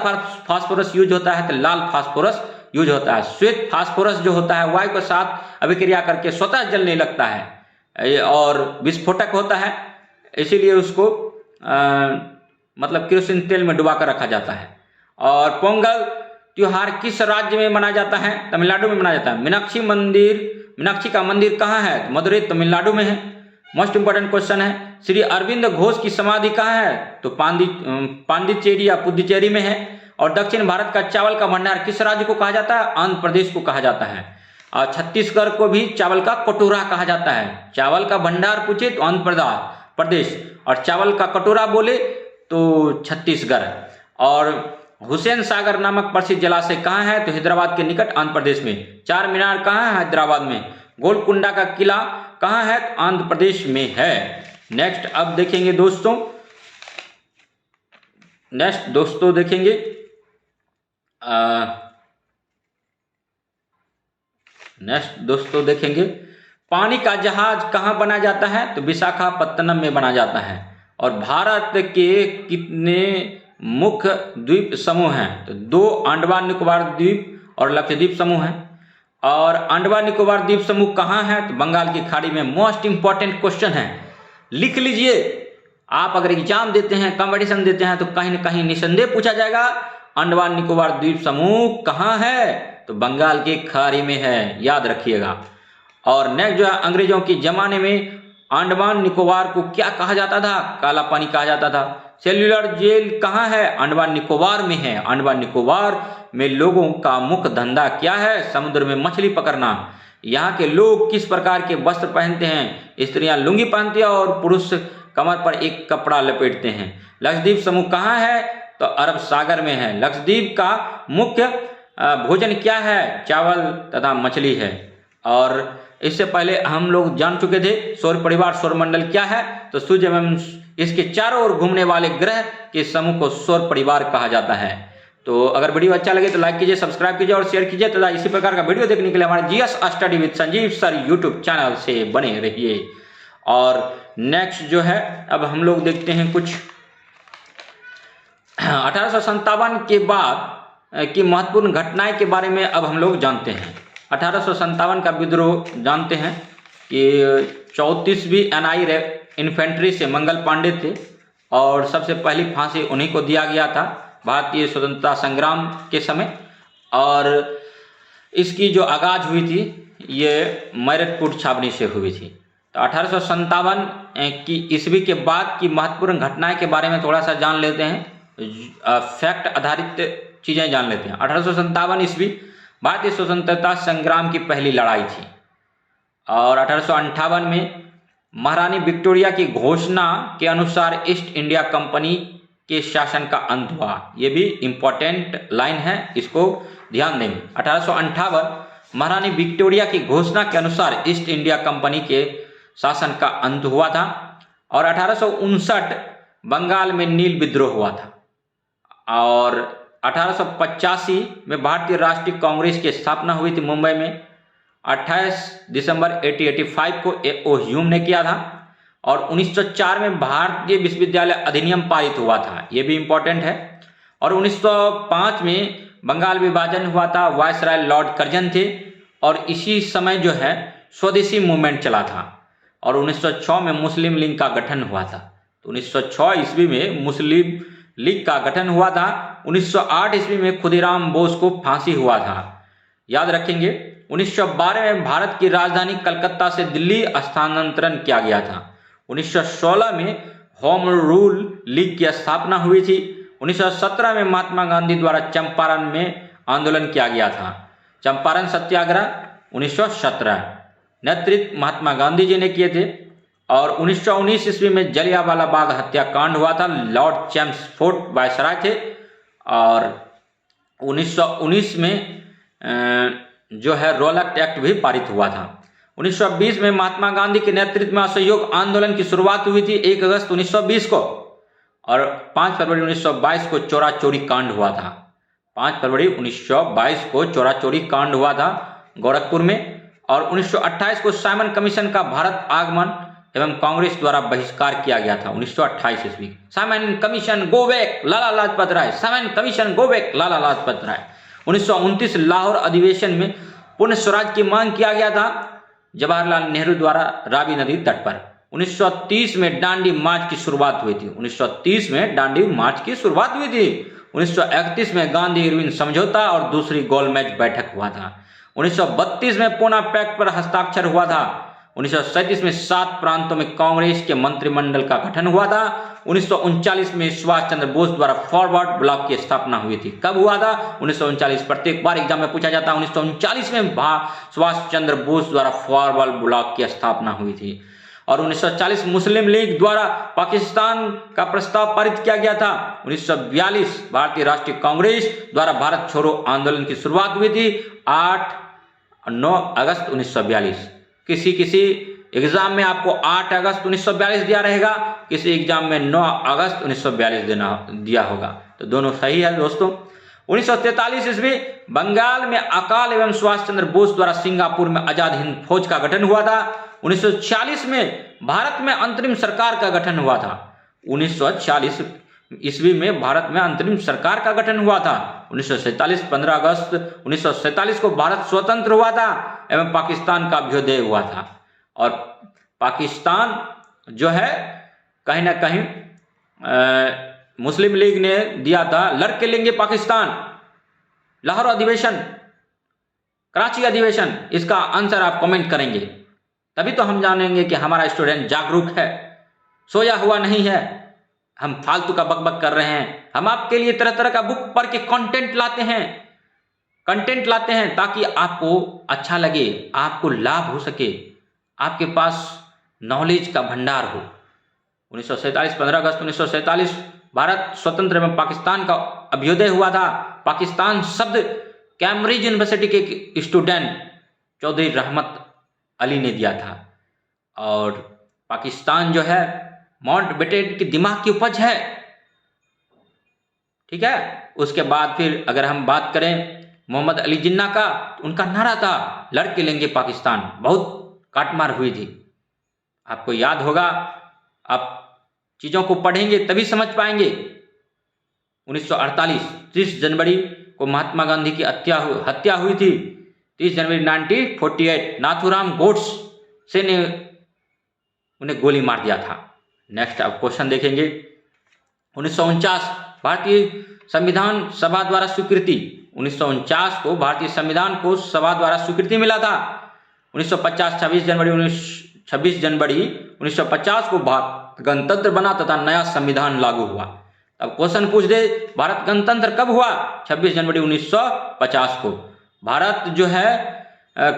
फास्फोरस यूज होता है? तो लाल फास्फोरस यूज होता है। श्वेत फास्फोरस जो होता है वायु के साथ अभिक्रिया करके स्वतः जलने लगता है और विस्फोटक होता है, इसीलिए उसको मतलब केरोसिन तेल में डुबा कर रखा जाता है। और पोंगल त्योहार किस राज्य में मनाया जाता है? तमिलनाडु में मनाया जाता है। मीनाक्षी का मंदिर कहाँ है? मदुरई तमिलनाडु में है। मोस्ट इंपॉर्टेंट क्वेश्चन है, श्री अरविंद घोष की समाधि कहाँ है? तो पांडिचेरी या पुदुचेरी में है। और दक्षिण भारत का चावल का भंडार किस राज्य को कहा जाता है? आंध्र प्रदेश को कहा जाता है। और छत्तीसगढ़ को भी चावल का कटोरा कहा जाता है। चावल का भंडार पूछे तो आंध्र प्रदेश, और चावल का कटोरा बोले तो छत्तीसगढ़। और हुसैन सागर नामक प्रसिद्ध जलाशय कहाँ है? तो हैदराबाद के निकट आंध्र प्रदेश में। चार मीनार कहाँ है? हैदराबाद में। गोलकुंडा का किला कहाँ है? तो आंध्र प्रदेश में है। नेक्स्ट अब देखेंगे दोस्तों, देखेंगे पानी का जहाज कहाँ बना जाता है? तो विशाखापत्तनम में बना जाता है। और भारत के कितने मुख्य द्वीप समूह हैं? तो 2 अंडमान निकोबार द्वीप और लक्षद्वीप समूह हैं। और अंडमान निकोबार द्वीप समूह कहाँ है? तो बंगाल की खाड़ी में। मोस्ट इंपॉर्टेंट क्वेश्चन है, लिख लीजिए। आप अगर एग्जाम देते हैं, कंपटीशन देते हैं, तो कहीं न कहीं निसंदेह पूछा जाएगा अंडमान निकोबार द्वीप समूह कहाँ है? तो बंगाल की खाड़ी में है, याद रखिएगा। और नेक्स्ट जो है, अंग्रेजों के जमाने में अंडमान निकोबार को क्या कहा जाता था? काला पानी कहा जाता था। सेल्युलर जेल कहाँ है? अंडमान निकोबार में है। अंडमान निकोबार में लोगों का मुख्य धंधा क्या है? समुद्र में मछली पकड़ना। यहाँ के लोग किस प्रकार के वस्त्र पहनते हैं? स्त्रियां लुंगी पहनती है और पुरुष कमर पर एक कपड़ा लपेटते हैं। लक्षद्वीप समूह कहाँ है? तो अरब सागर में है। लक्षद्वीप का मुख्य भोजन क्या है? चावल तथा मछली है। और इससे पहले हम लोग जान चुके थे सौर परिवार, सौरमंडल क्या है? तो सूर्य एवं इसके चारों ओर घूमने वाले ग्रह के समूह को सौर परिवार कहा जाता है। तो अगर वीडियो अच्छा लगे तो लाइक कीजिए, सब्सक्राइब कीजिए और शेयर कीजिए तथा इसी प्रकार का वीडियो देखने के लिए हमारे GS study with Sanjeev sir YouTube channel से बने रहिए। और नेक्स्ट जो है, अब हम लोग देखते हैं कुछ 1857 के बाद की महत्वपूर्ण घटनाएं के बारे में अब हम लोग जानते हैं। 1857 का विद्रोह जानते हैं कि 34वीं NI इन्फेंट्री से मंगल पांडे थे और सबसे पहली फांसी उन्हीं को दिया गया था भारतीय स्वतंत्रता संग्राम के समय। और इसकी जो आगाज हुई थी ये मैरतपुर छावनी से हुई थी। तो 1857 की ईस्वी के बाद की महत्वपूर्ण घटनाएं के बारे में थोड़ा सा जान लेते हैं, फैक्ट आधारित चीज़ें जान लेते हैं। 1857 ईस्वी भारतीय स्वतंत्रता संग्राम की पहली लड़ाई थी। और 1858 में महारानी विक्टोरिया की घोषणा के अनुसार ईस्ट इंडिया कंपनी के शासन का अंत हुआ। ये भी इम्पोर्टेंट लाइन है, इसको ध्यान देंगे। 1858 महारानी विक्टोरिया की घोषणा के अनुसार ईस्ट इंडिया कंपनी के शासन का अंत हुआ था। और 1859 बंगाल में नील विद्रोह हुआ था। और 1885 में भारतीय राष्ट्रीय कांग्रेस की स्थापना हुई थी मुंबई में। 28 दिसंबर 1885 को ओ ह्यूम ने किया था। और 1904 में भारतीय विश्वविद्यालय अधिनियम पारित हुआ था, ये भी इम्पोर्टेंट है। और 1905 में बंगाल विभाजन हुआ था, वायसराय लॉर्ड कर्जन थे। और इसी समय जो है स्वदेशी मूवमेंट चला था। और 1906 में मुस्लिम लीग का गठन हुआ था। तो 1906 ईस्वी में मुस्लिम लीग का गठन हुआ था। 1908 ईस्वी में खुदीराम बोस को फांसी हुआ था, याद रखेंगे। 1912 में भारत की राजधानी कलकत्ता से दिल्ली स्थानांतरण किया गया था। 1916 में होम रूल लीग की स्थापना हुई थी। 1917 में महात्मा गांधी द्वारा चंपारण में आंदोलन किया गया था। चंपारण सत्याग्रह 1917 नेतृत्व महात्मा गांधी जी ने किए थे। और 1919 ईस्वी में जलियांवाला बाग हत्याकांड हुआ था, लॉर्ड चैम्सफोर्ड वायसराय थे। और 1919 में जो है रोलैक्ट एक्ट भी पारित हुआ था। 1920 में महात्मा गांधी के नेतृत्व में असहयोग आंदोलन की शुरुआत हुई थी 1 अगस्त 1920 को, और 5 फरवरी 1922 को चोरा चोरी कांड हुआ था। 5 फरवरी 1922 को चोरा चोरी कांड हुआ था गोरखपुर में। और 1928 को साइमन कमीशन का भारत आगमन एवं कांग्रेस द्वारा बहिष्कार किया गया था। 1928 ईस्वी Simon commission go back Lala Lajpat Rai, Simon commission go back Lala Lajpat Rai. 1929 Lahore अधिवेशन में पूर्ण स्वराज की मांग किया गया था जवाहरलाल नेहरू द्वारा रावी नदी तट पर। 1930 में दांडी मार्च की शुरुआत हुई थी। 1930 में दांडी मार्च की शुरुआत हुई थी। 1931 में गांधी इरविन समझौता और दूसरी गोलमेज बैठक हुआ था। 1932 में पूना पैक्ट पर हस्ताक्षर हुआ था। 1937 में 7 प्रांतों में कांग्रेस के मंत्रिमंडल का गठन हुआ था। 1939 में सुभाष चंद्र बोस द्वारा फॉरवर्ड ब्लॉक की स्थापना हुई थी। कब हुआ था? 1939। प्रत्येक बार एग्जाम में पूछा जाता है। 1939 में सुभाष चंद्र बोस द्वारा फॉरवर्ड ब्लॉक की स्थापना हुई थी। और 1940 मुस्लिम लीग द्वारा पाकिस्तान का प्रस्ताव पारित किया गया था। 1942 भारतीय राष्ट्रीय कांग्रेस द्वारा भारत छोड़ो आंदोलन की शुरुआत हुई थी 9 अगस्त 1942। किसी एग्जाम में आपको 8 अगस्त 1942 दिया रहेगा, किसी एग्जाम में 9 अगस्त 1942 दिया होगा, तो दोनों सही है दोस्तों। 1943 ईस्वी बंगाल में अकाल एवं सुभाष चंद्र बोस द्वारा सिंगापुर में आजाद हिंद फौज का गठन हुआ था। 1946 में भारत में अंतरिम सरकार का गठन हुआ था। 1946 ईस्वी में भारत में अंतरिम सरकार का गठन हुआ था। 1947 15 अगस्त 1947 को भारत स्वतंत्र हुआ था एवं पाकिस्तान का अभ्युदय हुआ था। और पाकिस्तान जो है कहीं ना कहीं मुस्लिम लीग ने दिया था, लड़के लेंगे पाकिस्तान, लाहौर अधिवेशन, कराची अधिवेशन, इसका आंसर आप कमेंट करेंगे, तभी तो हम जानेंगे कि हमारा स्टूडेंट जागरूक है, सोया हुआ नहीं है, हम फालतू का बकबक कर रहे हैं। हम आपके लिए तरह तरह का बुक पढ़ के कंटेंट लाते हैं ताकि आपको अच्छा लगे, आपको लाभ हो सके, आपके पास नॉलेज का भंडार हो। 1947 15 अगस्त 1947 भारत स्वतंत्र एवं पाकिस्तान का अभ्युदय हुआ था। पाकिस्तान शब्द कैम्ब्रिज यूनिवर्सिटी के स्टूडेंट चौधरी रहमत अली ने दिया था। और पाकिस्तान जो है माउंटबेटन के दिमाग की उपज है, ठीक है। उसके बाद फिर अगर हम बात करें मोहम्मद अली जिन्ना का, उनका नारा था लड़के लेंगे पाकिस्तान, बहुत काटमार हुई थी, आपको याद होगा। आप चीज़ों को पढ़ेंगे तभी समझ पाएंगे। 1948 30 जनवरी को महात्मा गांधी की हत्या हुई थी। 30 जनवरी 1948 नाथूराम गोड्से ने उन्हें गोली मार दिया था। नेक्स्ट आप क्वेश्चन देखेंगे। 1949 भारतीय संविधान सभा द्वारा स्वीकृति। 1949 को भारतीय संविधान को सभा द्वारा स्वीकृति मिला था। 1950 26 जनवरी 1950 को भारत गणतंत्र बना तथा नया संविधान लागू हुआ। अब क्वेश्चन पूछ दे, भारत गणतंत्र कब हुआ? 26 जनवरी 1950 को। भारत जो है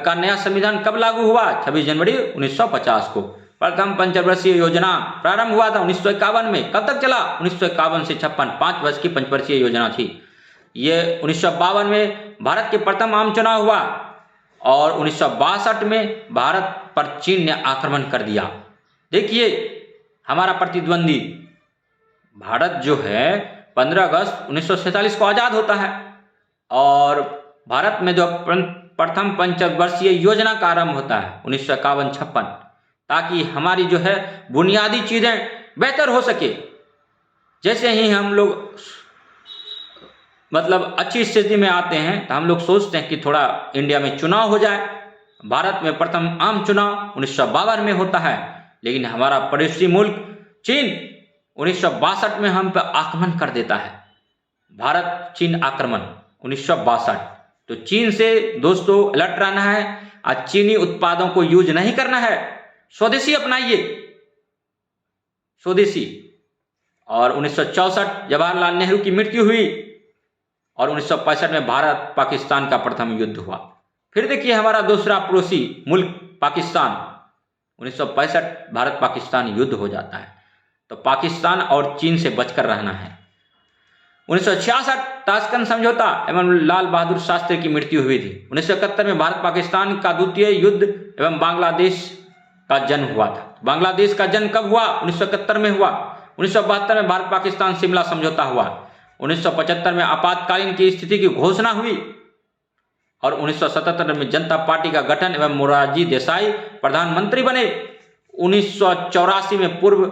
का नया संविधान कब लागू हुआ? 26 जनवरी 1950 को। प्रथम पंचवर्षीय योजना प्रारंभ हुआ था 1951 में। कब तक चला? 1951 से 56, 5 वर्ष की पंचवर्षीय योजना थी ये। 1952 में भारत के प्रथम आम चुनाव हुआ और 1962 में भारत पर चीन ने आक्रमण कर दिया। देखिए हमारा प्रतिद्वंदी भारत जो है 15 अगस्त 1947 को आजाद होता है और भारत में जो प्रथम पंचवर्षीय योजना का आरंभ होता है 1951-56, ताकि हमारी जो है बुनियादी चीजें बेहतर हो सके। जैसे ही हम लोग मतलब अच्छी स्थिति में आते हैं तो हम लोग सोचते हैं कि थोड़ा इंडिया में चुनाव हो जाए। भारत में प्रथम आम चुनाव 1952 में होता है, लेकिन हमारा पड़ोसी मुल्क चीन 1962 में हम पर आक्रमण कर देता है। भारत चीन आक्रमण 1962। तो चीन से दोस्तों अलर्ट रहना है। आज चीनी उत्पादों को यूज नहीं करना है, स्वदेशी अपनाइए, स्वदेशी। और 1964 जवाहरलाल नेहरू की मृत्यु हुई और 1965 में भारत पाकिस्तान का प्रथम युद्ध हुआ। फिर देखिए हमारा दूसरा पड़ोसी मुल्क पाकिस्तान 1965 भारत पाकिस्तान युद्ध हो जाता है, तो पाकिस्तान और चीन से बचकर रहना है। 1966 ताशकंद समझौता एवं लाल बहादुर शास्त्री की मृत्यु हुई थी। 1971 में भारत पाकिस्तान का द्वितीय युद्ध एवं बांग्लादेश का जन्म हुआ था। बांग्लादेश का जन्म कब हुआ? 1971 में हुआ। 1972 में भारत पाकिस्तान शिमला समझौता हुआ। 1975 में आपातकालीन की स्थिति की घोषणा हुई और 1977 में जनता पार्टी का गठन एवं मोरारजी देसाई प्रधानमंत्री बने। 1984 में पूर्व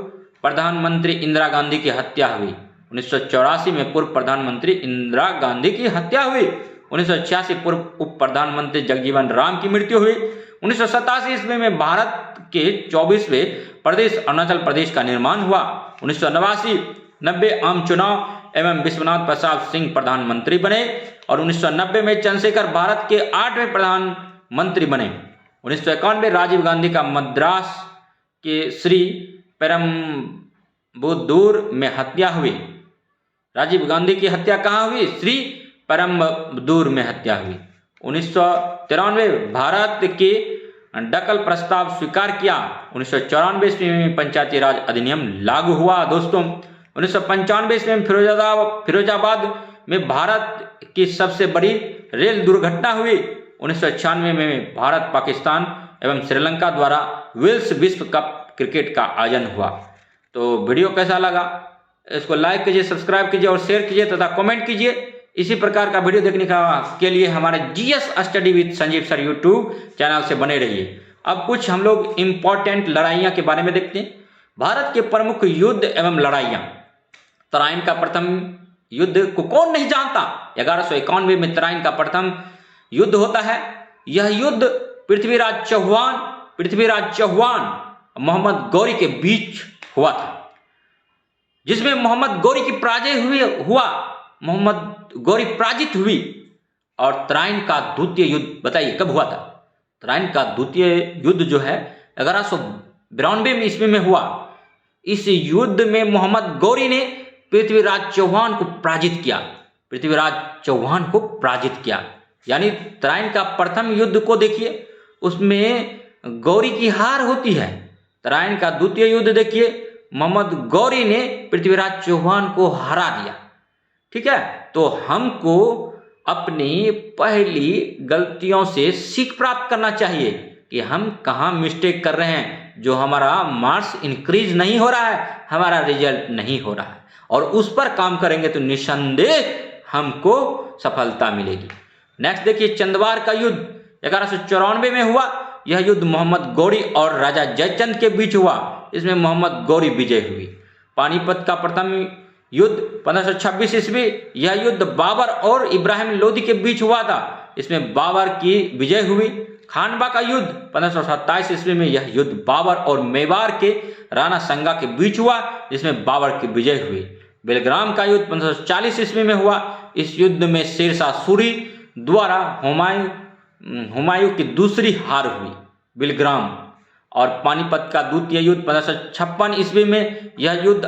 प्रधानमंत्री इंदिरा गांधी की हत्या हुई। 1984 में पूर्व प्रधानमंत्री इंदिरा गांधी की हत्या हुई। 1986 पूर्व उप प्रधानमंत्री जगजीवन राम की मृत्यु हुई। 1987 ईस्वी में भारत के 24वें प्रदेश अरुणाचल प्रदेश का निर्माण हुआ। 1989 आम चुनाव एवं विश्वनाथ प्रसाद सिंह प्रधानमंत्री बने और 1990 में चंद्रशेखर भारत के 8वें प्रधानमंत्री बने। 1991 राजीव गांधी का मद्रास के श्री पेरम्बदूर में हत्या हुई। राजीव गांधी की हत्या कहाँ हुई? श्री पेरम्बदूर में हत्या हुई। 1993 भारत के दखल प्रस्ताव स्वीकार किया। 1994 ईस्वी में पंचायती राज अधिनियम लागू हुआ। दोस्तों 1995 ईस्वी में फिरोजाबाद में भारत की सबसे बड़ी रेल दुर्घटना हुई। 1996 में भारत पाकिस्तान एवं श्रीलंका द्वारा विल्स विश्व कप क्रिकेट का आयोजन हुआ। तो वीडियो कैसा लगा? इसको लाइक कीजिए, सब्सक्राइब कीजिए और शेयर कीजिए तथा कमेंट कीजिए। इसी प्रकार का वीडियो देखने के लिए हमारे GS study with Sanjeev sir YouTube channel से बने रहिए। अब कुछ हम लोग इंपॉर्टेंट लड़ाइयाँ के बारे में देखते हैं। भारत के प्रमुख युद्ध एवं लड़ाइयाँ। तराइन का प्रथम युद्ध को कौन नहीं जानता? 1191 में तराइन का प्रथम युद्ध होता है। यह युद्ध पृथ्वीराज चौहान मोहम्मद गौरी के बीच हुआ था, जिसमें मोहम्मद गौरी की मोहम्मद गौरी पराजित हुई। और तराइन का द्वितीय युद्ध बताइए कब हुआ था? तराइन का द्वितीय युद्ध जो है 1192 ईस्वी में हुआ। इस युद्ध में मोहम्मद गौरी ने पृथ्वीराज चौहान को पराजित किया। यानी तराइन का प्रथम युद्ध को देखिए, उसमें गौरी की हार होती है। तराइन का द्वितीय युद्ध देखिए, मोहम्मद गौरी ने पृथ्वीराज चौहान को हरा दिया। ठीक है, तो हमको अपनी पहली गलतियों से सीख प्राप्त करना चाहिए कि हम कहाँ मिस्टेक कर रहे हैं, जो हमारा मार्क्स इंक्रीज नहीं हो रहा है, हमारा रिजल्ट नहीं हो रहा है, और उस पर काम करेंगे तो निस्संदेह हमको सफलता मिलेगी। नेक्स्ट देखिए, चंदवार का युद्ध 1194 में हुआ। यह युद्ध मोहम्मद गौरी और राजा जयचंद के बीच हुआ। इसमें मोहम्मद गौरी विजय हुई। पानीपत का प्रथम युद्ध 1526 ईस्वी। यह युद्ध बाबर और इब्राहिम लोदी के बीच हुआ था। इसमें बाबर की विजय हुई। खानवा का युद्ध 1527 ईस्वी में। यह युद्ध बाबर और मेवाड़ के राणा संगा के बीच हुआ, जिसमें बाबर की विजय हुई। बेलग्राम का युद्ध 1540 ईस्वी में हुआ। इस युद्ध में शेरशाह सूरी द्वारा हुमायूं की दूसरी हार हुई। बेलग्राम और पानीपत का द्वितीय युद्ध 1556 ईस्वी में। यह युद्ध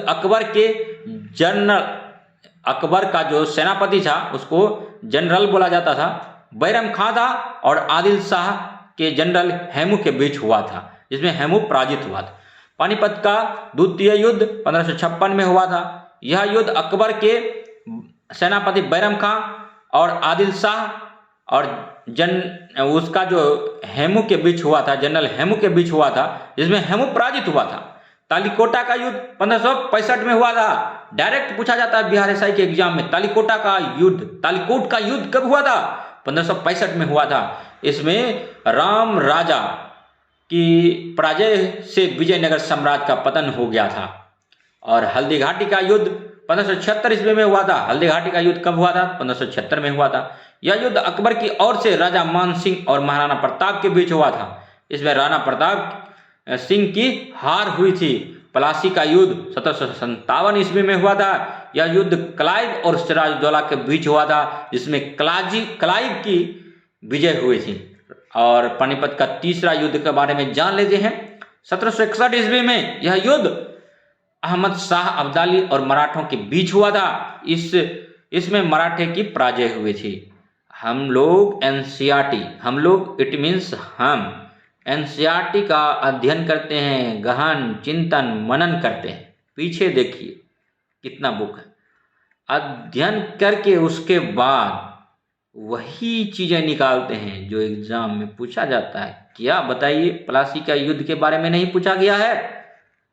अकबर का जो सेनापति था उसको जनरल बोला जाता था, बैरम खां था, और आदिल शाह के जनरल हेमू के बीच हुआ था, जिसमें हेमू पराजित हुआ था। पानीपत का द्वितीय युद्ध 1556 में हुआ था। यह युद्ध अकबर के सेनापति बैरम खां और आदिल शाह और उसका जो हेमू के बीच हुआ था, जनरल हेमू के बीच हुआ था, जिसमें हेमू पराजित हुआ था। तालीकोटा का युद्ध 1565 में हुआ था। डायरेक्ट पूछा जाता है बिहार एसआई के एग्जाम में, तालीकोट का युद्ध कब हुआ था? 1565 में हुआ था। इसमें राम राजा की पराजय से विजयनगर साम्राज्य का पतन हो गया था। और हल्दी घाटी का युद्ध 1576 ईस्वी में हुआ था। हल्दी घाटी का युद्ध कब हुआ था? 1576 में हुआ था। यह युद्ध अकबर की ओर से राजा मान सिंह और महाराणा प्रताप के बीच हुआ था। इसमें राणा प्रताप सिंह की हार हुई थी। प्लासी का युद्ध 1757 ईस्वी में हुआ था। यह युद्ध क्लाइव और सिराजुद्दौला के बीच हुआ था, जिसमें क्लाइव की विजय हुई थी। और पानीपत का तीसरा युद्ध के बारे में जान लेते हैं। 1761 ईस्वी में यह युद्ध अहमद शाह अब्दाली और मराठों के बीच हुआ था। इसमें मराठे की पराजय हुई थी। हम लोग इट मीन्स हम एनसीईआरटी का अध्ययन करते हैं, गहन चिंतन मनन करते हैं। पीछे देखिए कितना बुक है। अध्ययन करके उसके बाद वही चीज़ें निकालते हैं जो एग्जाम में पूछा जाता है। क्या बताइए, प्लासी का युद्ध के बारे में नहीं पूछा गया है?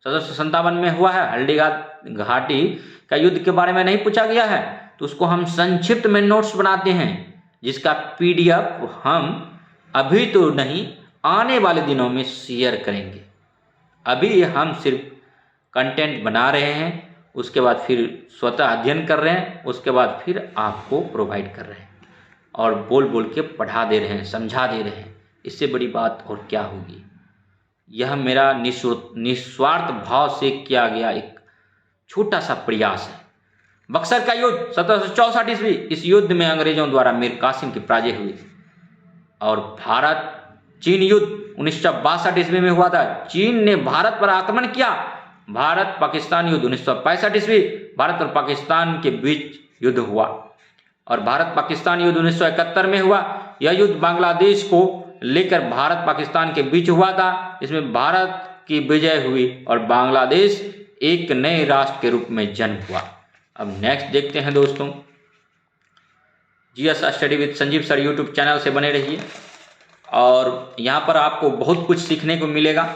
1757 में हुआ है। हल्दीघाटी घाटी का युद्ध के बारे में नहीं पूछा गया है। तो उसको हम संक्षिप्त में नोट्स बनाते हैं, जिसका PDF हम अभी तो नहीं, आने वाले दिनों में शेयर करेंगे। अभी हम सिर्फ कंटेंट बना रहे हैं, उसके बाद फिर स्वतः अध्ययन कर रहे हैं, उसके बाद फिर आपको प्रोवाइड कर रहे हैं और बोल बोल के पढ़ा दे रहे हैं, समझा दे रहे हैं। इससे बड़ी बात और क्या होगी। यह मेरा निस्वार्थ भाव से किया गया एक छोटा सा प्रयास है। बक्सर का युद्ध 1764 ईस्वी, इस युद्ध में अंग्रेजों द्वारा मीर कासिम की पराजय हुई। और भारत चीन युद्ध 1962 ईस्वी में हुआ था। चीन ने भारत पर आक्रमण किया। भारत पाकिस्तान युद्ध 1965 ईस्वी, भारत और पाकिस्तान के बीच युद्ध हुआ। और भारत पाकिस्तान युद्ध 1971 में हुआ। यह युद्ध बांग्लादेश को लेकर भारत पाकिस्तान के बीच हुआ था। इसमें भारत की विजय हुई और बांग्लादेश एक नए राष्ट्र के रूप में जन्म हुआ। अब नेक्स्ट देखते हैं दोस्तों। GS study with Sanjeev sir YouTube channel से बने रहिए और यहाँ पर आपको बहुत कुछ सीखने को मिलेगा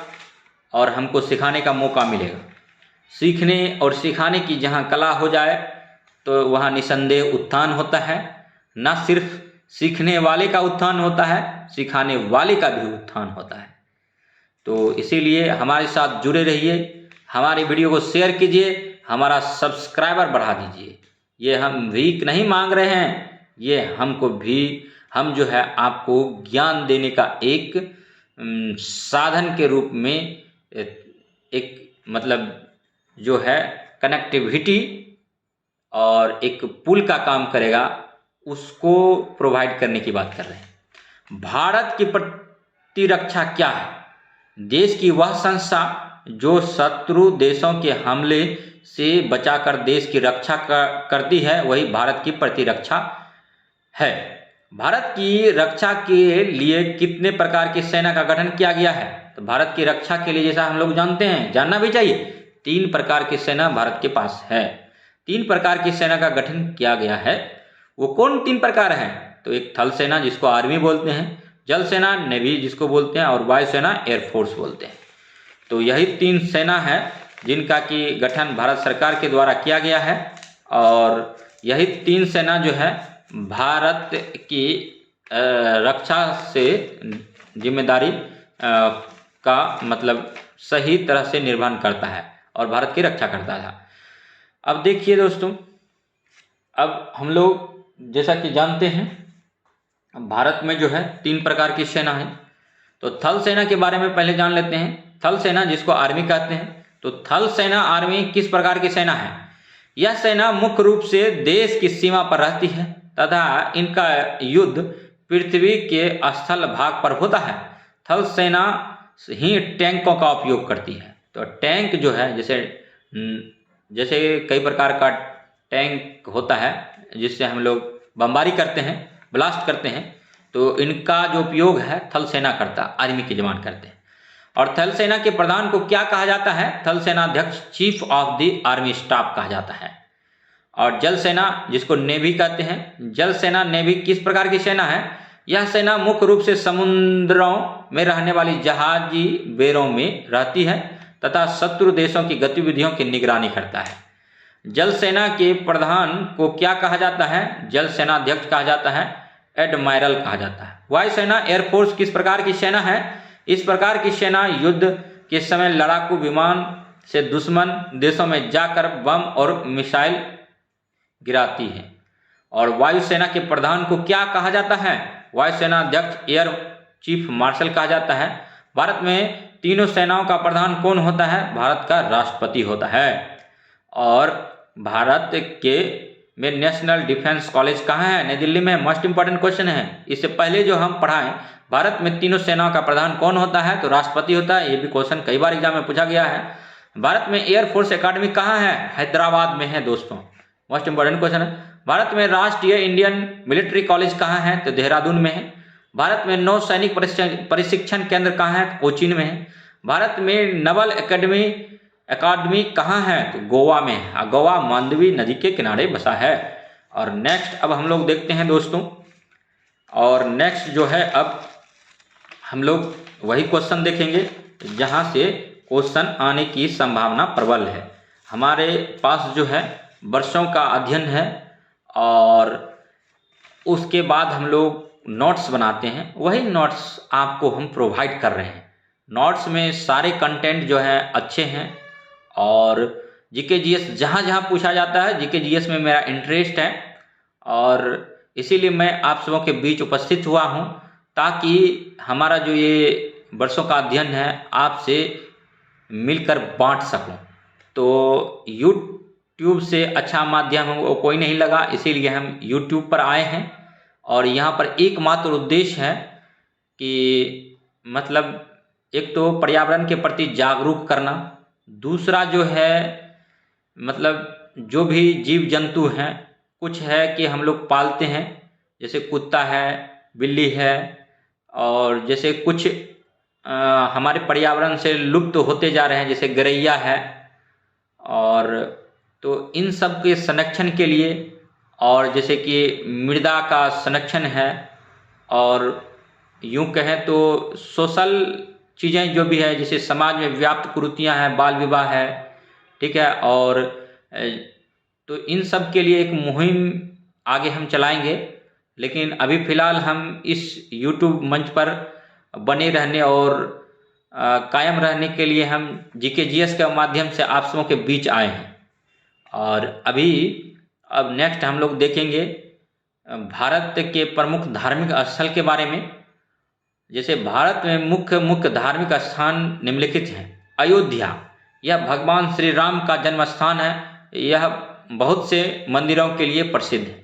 और हमको सिखाने का मौका मिलेगा। सीखने और सिखाने की जहाँ कला हो जाए तो वहाँ निसंदेह उत्थान होता है। न सिर्फ सीखने वाले का उत्थान होता है, सिखाने वाले का भी उत्थान होता है। तो इसीलिए हमारे साथ जुड़े रहिए, हमारी वीडियो को शेयर कीजिए, हमारा सब्सक्राइबर बढ़ा दीजिए। ये हम भीख नहीं मांग रहे हैं, ये हम जो है आपको ज्ञान देने का एक साधन के रूप में एक मतलब जो है कनेक्टिविटी और एक पुल का काम करेगा, उसको प्रोवाइड करने की बात कर रहे हैं। भारत की प्रतिरक्षा क्या है? देश की वह संस्था जो शत्रु देशों के हमले से बचाकर देश की रक्षा करती है, वही भारत की प्रतिरक्षा है। भारत की रक्षा के लिए कितने प्रकार की सेना का गठन किया गया है? तो भारत की रक्षा के लिए, जैसा हम लोग जानते हैं, जानना भी चाहिए, 3 प्रकार की सेना भारत के पास है। 3 प्रकार की सेना का गठन किया गया है। वो कौन 3 प्रकार हैं? तो एक थल सेना जिसको आर्मी बोलते हैं, जल सेना नेवी जिसको बोलते हैं, और वायुसेना एयरफोर्स बोलते हैं। तो यही 3 सेना है जिनका कि गठन भारत सरकार के द्वारा किया गया है। और यही 3 सेना जो है भारत की रक्षा से जिम्मेदारी का मतलब सही तरह से निर्वहन करता है और भारत की रक्षा करता था। अब देखिए दोस्तों, अब हम लोग जैसा कि जानते हैं भारत में जो है 3 प्रकार की सेना है। तो थल सेना के बारे में पहले जान लेते हैं। थल सेना जिसको आर्मी कहते हैं। तो थल सेना आर्मी किस प्रकार की सेना है? यह सेना मुख्य रूप से देश की सीमा पर रहती है तथा इनका युद्ध पृथ्वी के स्थल भाग पर होता है। थल सेना ही टैंकों का उपयोग करती है। तो टैंक जो है, जैसे कई प्रकार का टैंक होता है जिससे हम लोग बमबारी करते हैं, ब्लास्ट करते हैं, तो इनका जो उपयोग है थल सेना करता, आर्मी के जवान करते हैं। और थल सेना के प्रधान को क्या कहा जाता है? थल सेनाध्यक्ष, chief of the army staff कहा जाता है। और जल सेना जिसको नेवी कहते हैं, जल सेना नेवी किस प्रकार की सेना है? यह सेना मुख्य रूप से समुद्रों में रहने वाली जहाजी बेड़ों में रहती है तथा शत्रु देशों की गतिविधियों की निगरानी करता है। जल सेना के प्रधान को क्या कहा जाता है? जल सेनाध्यक्ष कहा जाता है, एडमायरल कहा जाता है। वायुसेना एयरफोर्स किस प्रकार की सेना है? इस प्रकार की सेना युद्ध के समय लड़ाकू विमान से दुश्मन देशों में जाकर बम और मिसाइल गिराती है। और वायुसेना के प्रधान को क्या कहा जाता है? वायुसेना अध्यक्ष, एयर चीफ मार्शल कहा जाता है। भारत में तीनों सेनाओं का प्रधान कौन होता है? भारत का राष्ट्रपति होता है। और भारत के में नेशनल डिफेंस कॉलेज कहाँ है? नई दिल्ली में। मोस्ट इंपॉर्टेंट क्वेश्चन है। इससे पहले जो हम पढ़ाएं, भारत में तीनों सेनाओं का प्रधान कौन होता है? तो राष्ट्रपति होता है। ये भी क्वेश्चन कई बार एग्जाम में पूछा गया है। भारत में एयरफोर्स एकेडमी कहाँ है? हैदराबाद में है दोस्तों। मोस्ट इंपॉर्टेंट क्वेश्चन है। भारत में राष्ट्रीय इंडियन मिलिट्री कॉलेज कहाँ है? तो देहरादून में है। भारत में नौसैनिक प्रशिक्षण केंद्र कहाँ है? कोचीन में है। भारत में नवल अकादमी कहाँ है? तो गोवा में है। गोवा मांडवी नदी के किनारे बसा है। और नेक्स्ट अब हम लोग देखते हैं दोस्तों, और नेक्स्ट जो है अब हम लोग वही क्वेश्चन देखेंगे जहाँ से क्वेश्चन आने की संभावना प्रबल है। हमारे पास जो है वर्षों का अध्ययन है और उसके बाद हम लोग नोट्स बनाते हैं, वही नोट्स आपको हम प्रोवाइड कर रहे हैं। नोट्स में सारे कंटेंट जो है अच्छे हैं और जीके जीएस जहाँ जहाँ पूछा जाता है, जीके जीएस में मेरा इंटरेस्ट है और इसीलिए मैं आप सबों के बीच उपस्थित हुआ हूँ ताकि हमारा जो ये वर्षों का अध्ययन है आपसे मिलकर बांट सकूं। तो YouTube से अच्छा माध्यम वो कोई नहीं लगा, इसीलिए हम YouTube पर आए हैं और यहाँ पर एकमात्र उद्देश्य है कि मतलब एक तो पर्यावरण के प्रति जागरूक करना, दूसरा जो है मतलब जो भी जीव जंतु हैं, कुछ है कि हम लोग पालते हैं जैसे कुत्ता है, बिल्ली है और जैसे कुछ हमारे पर्यावरण से लुप्त होते जा रहे हैं जैसे गरैया है, और तो इन सब के संरक्षण के लिए और जैसे कि मृदा का संरक्षण है और यूं कहें तो सोशल चीज़ें जो भी है जैसे समाज में व्याप्त कुरीतियां हैं, बाल विवाह है, ठीक है, और तो इन सब के लिए एक मुहिम आगे हम चलाएंगे। लेकिन अभी फ़िलहाल हम इस YouTube मंच पर बने रहने और कायम रहने के लिए हम जीके जीएस के माध्यम से आप सबों के बीच आए हैं। और अब नेक्स्ट हम लोग देखेंगे भारत के प्रमुख धार्मिक स्थल के बारे में। जैसे भारत में मुख्य धार्मिक स्थान निम्नलिखित हैं। अयोध्या, यह भगवान श्री राम का जन्म स्थान है, यह बहुत से मंदिरों के लिए प्रसिद्ध है।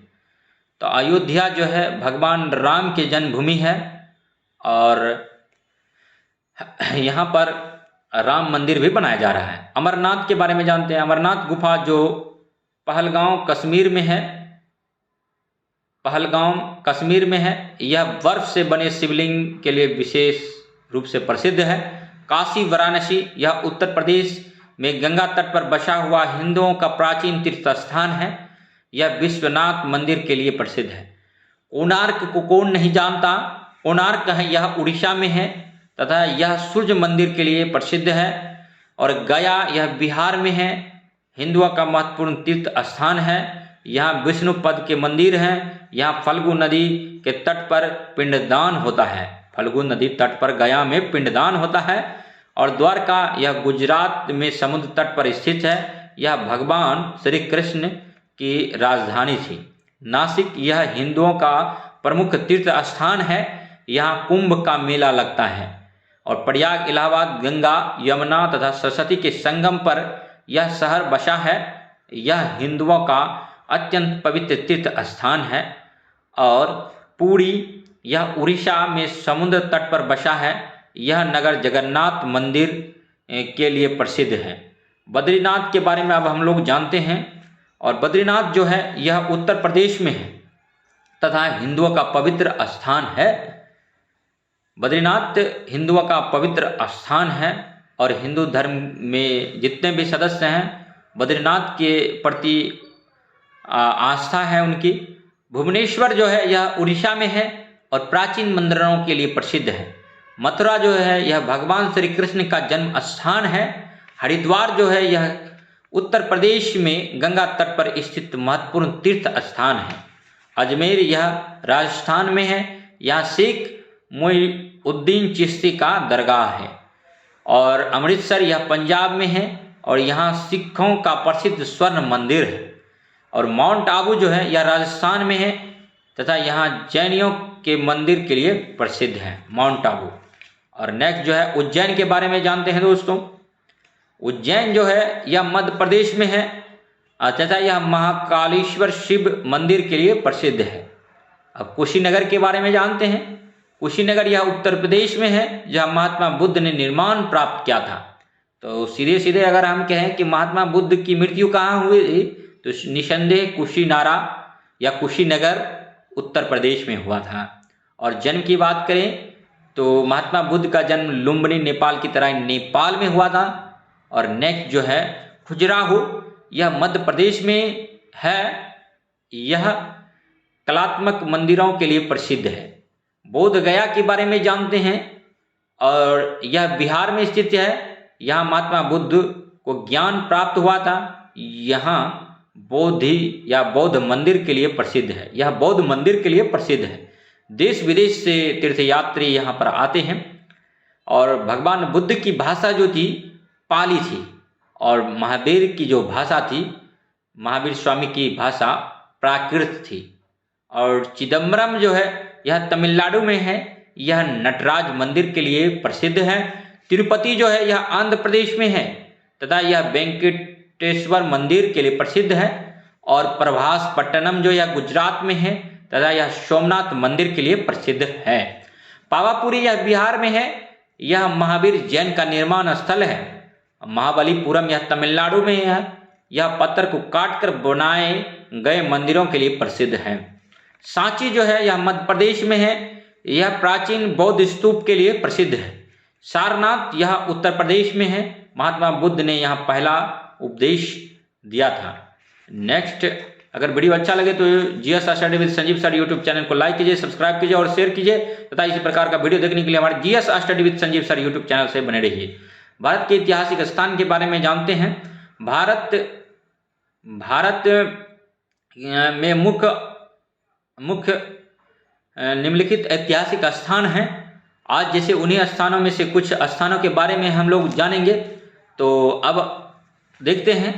तो अयोध्या जो है भगवान राम की जन्मभूमि है और यहाँ पर राम मंदिर भी बनाया जा रहा है। अमरनाथ के बारे में जानते हैं। अमरनाथ गुफा जो पहलगांव कश्मीर में है, यह बर्फ से बने शिवलिंग के लिए विशेष रूप से प्रसिद्ध है। काशी वाराणसी, यह उत्तर प्रदेश में गंगा तट पर बसा हुआ हिंदुओं का प्राचीन तीर्थ स्थान है, यह विश्वनाथ मंदिर के लिए प्रसिद्ध है। कोणार्क को कौन नहीं जानता? कोणार्क है यह उड़ीसा में है तथा यह सूर्य मंदिर के लिए प्रसिद्ध है। और गया, यह बिहार में है, हिंदुओं का महत्वपूर्ण तीर्थ स्थान है, यहाँ विष्णुपद के मंदिर हैं, यहाँ फल्गु नदी के तट पर पिंडदान होता है। फल्गु नदी तट पर गया में पिंडदान होता है। और द्वारका, यह गुजरात में समुद्र तट पर स्थित है, यह भगवान श्री कृष्ण की राजधानी थी। नासिक, यह हिंदुओं का प्रमुख तीर्थ स्थान है, यहाँ कुंभ का मेला लगता है। और प्रयाग, इलाहाबाद, गंगा, यमुना तथा सरस्वती के संगम पर यह शहर बसा है, यह हिंदुओं का अत्यंत पवित्र तीर्थ स्थान है। और पुरी, यह उड़ीसा में समुद्र तट पर बसा है, यह नगर जगन्नाथ मंदिर के लिए प्रसिद्ध है। बद्रीनाथ के बारे में अब हम लोग जानते हैं। और बद्रीनाथ जो है यह उत्तर प्रदेश में है तथा हिंदुओं का पवित्र स्थान है। बद्रीनाथ हिंदुओं का पवित्र स्थान है और हिंदू धर्म में जितने भी सदस्य हैं बद्रीनाथ के प्रति आस्था है उनकी। भुवनेश्वर जो है यह उड़ीसा में है और प्राचीन मंदिरों के लिए प्रसिद्ध है। मथुरा जो है यह भगवान श्री कृष्ण का जन्म स्थान है। हरिद्वार जो है यह उत्तर प्रदेश में गंगा तट पर स्थित महत्वपूर्ण तीर्थ स्थान है। अजमेर, यह राजस्थान में है, यहाँ शेख मोइनुद्दीन चिश्ती का दरगाह है। और अमृतसर, यह पंजाब में है और यहाँ सिखों का प्रसिद्ध स्वर्ण मंदिर है। और माउंट आबू जो है यह राजस्थान में है तथा यहाँ जैनियों के मंदिर के लिए प्रसिद्ध है माउंट आबू। और नेक्स्ट जो है उज्जैन के बारे में जानते हैं दोस्तों। उज्जैन जो है यह मध्य प्रदेश में है तथा यह महाकालेश्वर शिव मंदिर के लिए प्रसिद्ध है। अब कुशीनगर के बारे में जानते हैं। कुशीनगर यह उत्तर प्रदेश में है जहाँ महात्मा बुद्ध ने निर्माण प्राप्त किया था। तो सीधे सीधे अगर हम कहें कि महात्मा बुद्ध की मृत्यु कहाँ हुई तो निसंदेह कुशीनारा या कुशीनगर उत्तर प्रदेश में हुआ था। और जन्म की बात करें तो महात्मा बुद्ध का जन्म लुम्बिनी नेपाल की तरह नेपाल में हुआ था। और नेक्स्ट जो है खजुराहो, यह मध्य प्रदेश में है। यह कलात्मक मंदिरों के लिए प्रसिद्ध है। बोध गया के बारे में जानते हैं और यह बिहार में स्थित है। यहाँ महात्मा बुद्ध को ज्ञान प्राप्त हुआ था। यहाँ बोधि या बौद्ध मंदिर के लिए प्रसिद्ध है। यह बौद्ध मंदिर के लिए प्रसिद्ध है। देश विदेश से तीर्थयात्री यहाँ पर आते हैं। और भगवान बुद्ध की भाषा जो थी पाली थी और महावीर की जो भाषा थी, महावीर स्वामी की भाषा प्राकृत थी। और चिदम्बरम जो है यह तमिलनाडु में है। यह नटराज मंदिर के लिए प्रसिद्ध है। तिरुपति जो है यह आंध्र प्रदेश में है तथा यह वेंकटेश्वर मंदिर के लिए प्रसिद्ध है। और प्रभास पट्टनम जो यह गुजरात में है तथा यह सोमनाथ मंदिर के लिए प्रसिद्ध है। पावापुरी यह बिहार में है। यह महावीर जैन का निर्माण स्थल है। महाबलीपुरम यह तमिलनाडु में है। यह पत्थर को काटकर बनाए गए मंदिरों के लिए प्रसिद्ध है। सांची जो है यह मध्य प्रदेश में है। यह प्राचीन बौद्ध स्तूप के लिए प्रसिद्ध है। सारनाथ यह उत्तर प्रदेश में है। महात्मा बुद्ध ने यहाँ पहला उपदेश दिया था। नेक्स्ट, अगर वीडियो अच्छा लगे तो GS study with Sanjeev sir YouTube channel को लाइक कीजिए, सब्सक्राइब कीजिए और शेयर कीजिए तथा इसी प्रकार का वीडियो देखने के लिए हमारे GS study with Sanjeev sir YouTube channel से बने रहिए। भारत के ऐतिहासिक स्थान के बारे में जानते हैं। भारत में मुख्य निम्नलिखित ऐतिहासिक स्थान हैं। आज जैसे उन्हीं स्थानों में से कुछ स्थानों के बारे में हम लोग जानेंगे। तो अब देखते हैं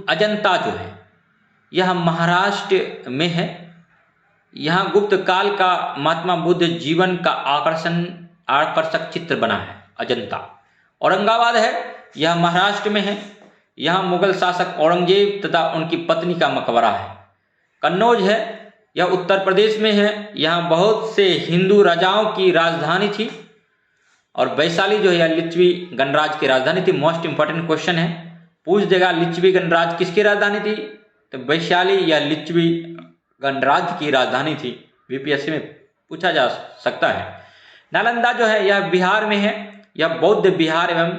अजंता जो है यह महाराष्ट्र में है। यहाँ गुप्त काल का महात्मा बुद्ध जीवन का आकर्षक चित्र बना है अजंता। औरंगाबाद है, यह महाराष्ट्र में है। यहाँ मुगल शासक औरंगजेब तथा उनकी पत्नी का मकबरा है। कन्नौज है, यह उत्तर प्रदेश में है। यहाँ बहुत से हिंदू राजाओं की राजधानी थी। और वैशाली जो है यह लिच्छवी गणराज की राजधानी थी। मोस्ट इंपॉर्टेंट क्वेश्चन है, पूछ देगा लिच्छवी गणराज किसकी राजधानी थी, तो वैशाली या लिच्छवी गणराज की राजधानी थी। यूपीएससी में पूछा जा सकता है। नालंदा जो है यह बिहार में है। यह बौद्ध बिहार एवं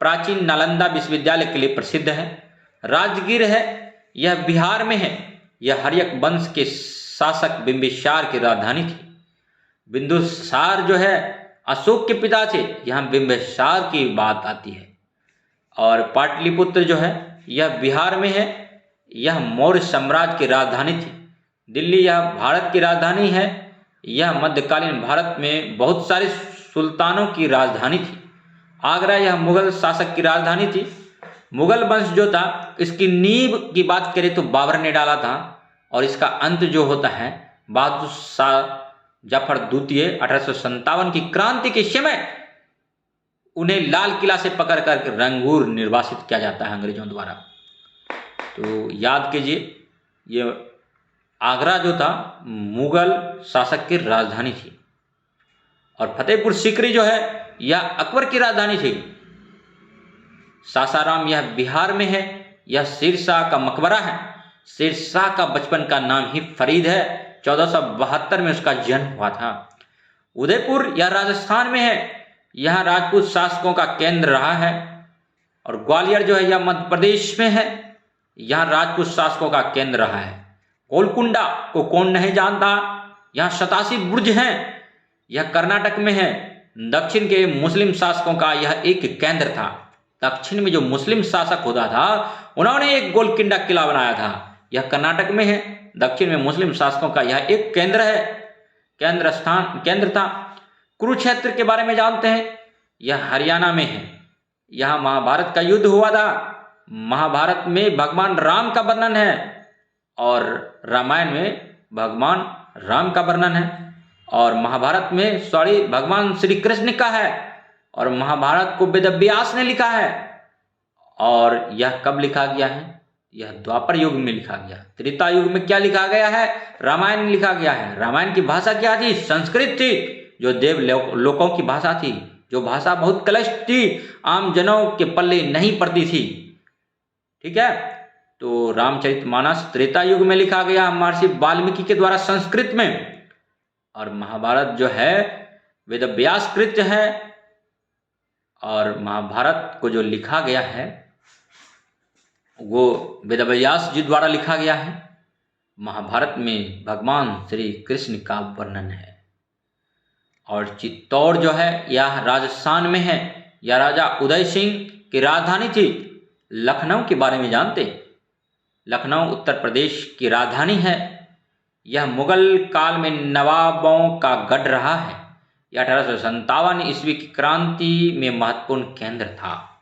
प्राचीन नालंदा विश्वविद्यालय के लिए प्रसिद्ध है। राजगीर है, यह बिहार में है। यह हर्यक वंश के शासक बिंबिसार की राजधानी थी। बिंदुसार जो है अशोक के पिता थे। यहाँ बिंबिसार की बात आती है। और पाटलिपुत्र जो है यह बिहार में है। यह मौर्य साम्राज्य की राजधानी थी। दिल्ली यह भारत की राजधानी है। यह मध्यकालीन भारत में बहुत सारे सुल्तानों की राजधानी थी। आगरा यह मुगल शासक की राजधानी थी। मुगल वंश जो था इसकी नींव की बात करें तो बाबर ने डाला था। और इसका अंत जो होता है बहादुर शाह जफर द्वितीय 1857 की क्रांति के समय उन्हें लाल किला से पकड़कर रंगूर निर्वासित किया जाता है अंग्रेजों द्वारा। तो याद कीजिए, ये आगरा जो था मुगल शासक की राजधानी थी। और फतेहपुर सीकरी जो है यह अकबर की राजधानी थी। सासाराम यह बिहार में है। यह शेरशाह का मकबरा है। शेरशाह का बचपन का नाम ही फरीद है। 1472 में उसका जन्म हुआ था। उदयपुर यह राजस्थान में है। यहाँ राजपूत शासकों का केंद्र रहा है। और ग्वालियर जो है यह मध्य प्रदेश में है। यहाँ राजपूत शासकों का केंद्र रहा है। गोलकुंडा को कौन नहीं जानता, यहाँ 87 बुर्ज हैं। यह कर्नाटक में है। दक्षिण के मुस्लिम शासकों का यह एक केंद्र था। दक्षिण में जो मुस्लिम शासक होता था उन्होंने एक गोलकुंडा किला बनाया था। यह कर्नाटक में है। दक्षिण में मुस्लिम शासकों का यह एक केंद्र है, केंद्र था। कुरुक्षेत्र के बारे में जानते हैं। यह हरियाणा में है। यहाँ महाभारत का युद्ध हुआ था। महाभारत में भगवान राम का वर्णन है और रामायण में भगवान राम का वर्णन है। और महाभारत में भगवान श्री कृष्ण का है। और महाभारत को वेद व्यास ने लिखा है। और यह कब लिखा गया है? यह द्वापर युग में लिखा गया। त्रेता युग में क्या लिखा गया है? रामायण में लिखा गया है। रामायण की भाषा क्या थी? संस्कृत थी, जो देव लोकों की भाषा थी, जो भाषा बहुत क्लिष्ट थी, आम जनों के पल्ले नहीं पड़ती थी। ठीक है, तो रामचरितमानस त्रेता युग में लिखा गया महर्षि वाल्मीकि के द्वारा संस्कृत में। और महाभारत जो है वेद व्यासकृत है, और महाभारत को जो लिखा गया है वो वेद व्यास जी द्वारा लिखा गया है। महाभारत में भगवान श्री कृष्ण का वर्णन है। और चित्तौड़ जो है यह राजस्थान में है। यह राजा उदय सिंह की राजधानी थी। लखनऊ के बारे में जानते? लखनऊ उत्तर प्रदेश की राजधानी है। यह मुगल काल में नवाबों का गढ़ रहा है। यह 1857 ईस्वी की क्रांति में महत्वपूर्ण केंद्र था।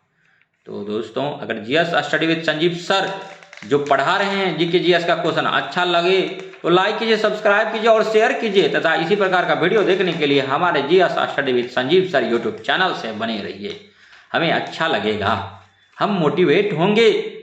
तो दोस्तों, अगर GS study with Sanjeev sir जो पढ़ा रहे हैं जीके जीएस का क्वेश्चन अच्छा लगे तो लाइक कीजिए, सब्सक्राइब कीजिए और शेयर कीजिए, तथा इसी प्रकार का वीडियो देखने के लिए हमारे GS study with Sanjeev sir YouTube channel से बने रहिए। हमें अच्छा लगेगा, हम मोटिवेट होंगे,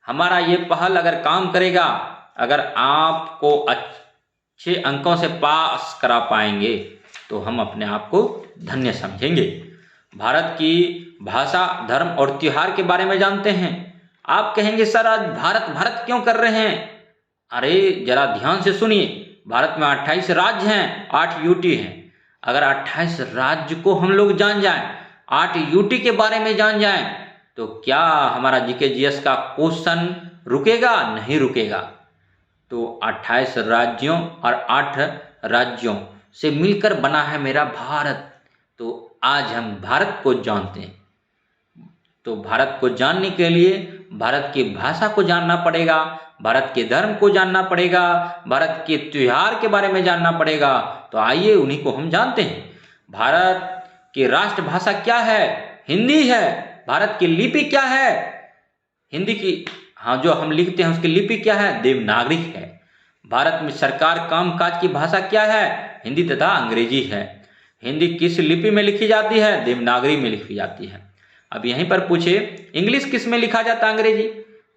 हमारा ये पहल अगर काम करेगा। अगर आपको अच्छे अंकों से पास करा पाएंगे तो हम अपने आप को धन्य समझेंगे। भारत की भाषा, धर्म और त्योहार के बारे में जानते हैं? आप कहेंगे सर आज भारत भारत क्यों कर रहे हैं? अरे जरा ध्यान से सुनिए। भारत में 28 राज्य हैं, 8 यूटी हैं। अगर 28 राज्य को हम लोग जान जाएं, 8 यूटी के बारे में जान जाएं, तो क्या हमारा जीके जीएस का क्वेश्चन रुकेगा? नहीं रुकेगा। तो 28 राज्यों और 8 राज्यों से मिलकर बना है मेरा भारत। तो आज हम भारत को जानते हैं। तो भारत को जानने के लिए भारत की भाषा को जानना पड़ेगा, भारत के धर्म को जानना पड़ेगा, भारत के त्योहार के बारे में जानना पड़ेगा। तो आइए उन्हीं को हम जानते हैं। भारत की राष्ट्रभाषा क्या है? हिंदी है। भारत की लिपि क्या है? हिंदी की, हाँ, जो हम लिखते हैं उसकी लिपि क्या है? देवनागरी है। भारत में सरकार कामकाज की भाषा क्या है? हिंदी तथा अंग्रेजी है। हिंदी किस लिपि में लिखी जाती है? देवनागरी में लिखी जाती है। अब यहीं पर पूछे इंग्लिश किस में लिखा जाता है? अंग्रेजी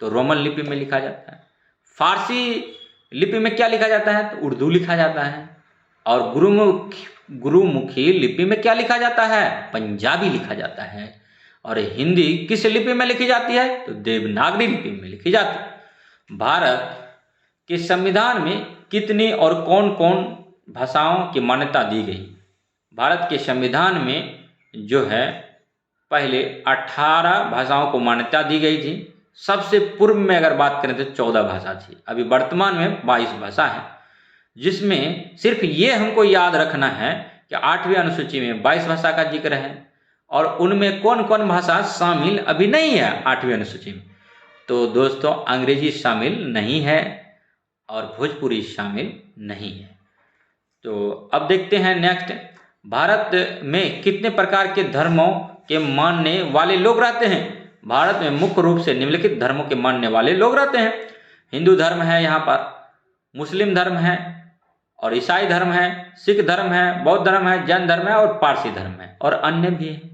तो रोमन लिपि में लिखा जाता है। फारसी लिपि में क्या लिखा जाता है? तो उर्दू लिखा जाता है। और गुरुमुखी लिपि में क्या लिखा जाता है? पंजाबी लिखा जाता है। और हिंदी किस लिपि में लिखी जाती है? तो देवनागरी लिपि में लिखी जाती है। भारत के संविधान में कितनी और कौन कौन भाषाओं की मान्यता दी गई? भारत के संविधान में जो है पहले 18 भाषाओं को मान्यता दी गई थी। सबसे पूर्व में अगर बात करें तो 14 भाषा थी। अभी वर्तमान में 22 भाषा है, जिसमें सिर्फ ये हमको याद रखना है कि 8वीं अनुसूची में 22 भाषा का जिक्र है, और उनमें कौन कौन भाषा शामिल अभी नहीं है 8वीं अनुसूची में। तो दोस्तों, अंग्रेजी शामिल नहीं है और भोजपुरी शामिल नहीं है। तो अब देखते हैं नेक्स्ट, भारत में कितने प्रकार के धर्मों के मानने वाले लोग रहते हैं? भारत में मुख्य रूप से निम्नलिखित धर्मों के मानने वाले लोग रहते हैं। हिंदू धर्म है, यहाँ पर मुस्लिम धर्म है, और ईसाई धर्म है, सिख धर्म है, बौद्ध धर्म है, जैन धर्म है और पारसी धर्म है, और अन्य भी है।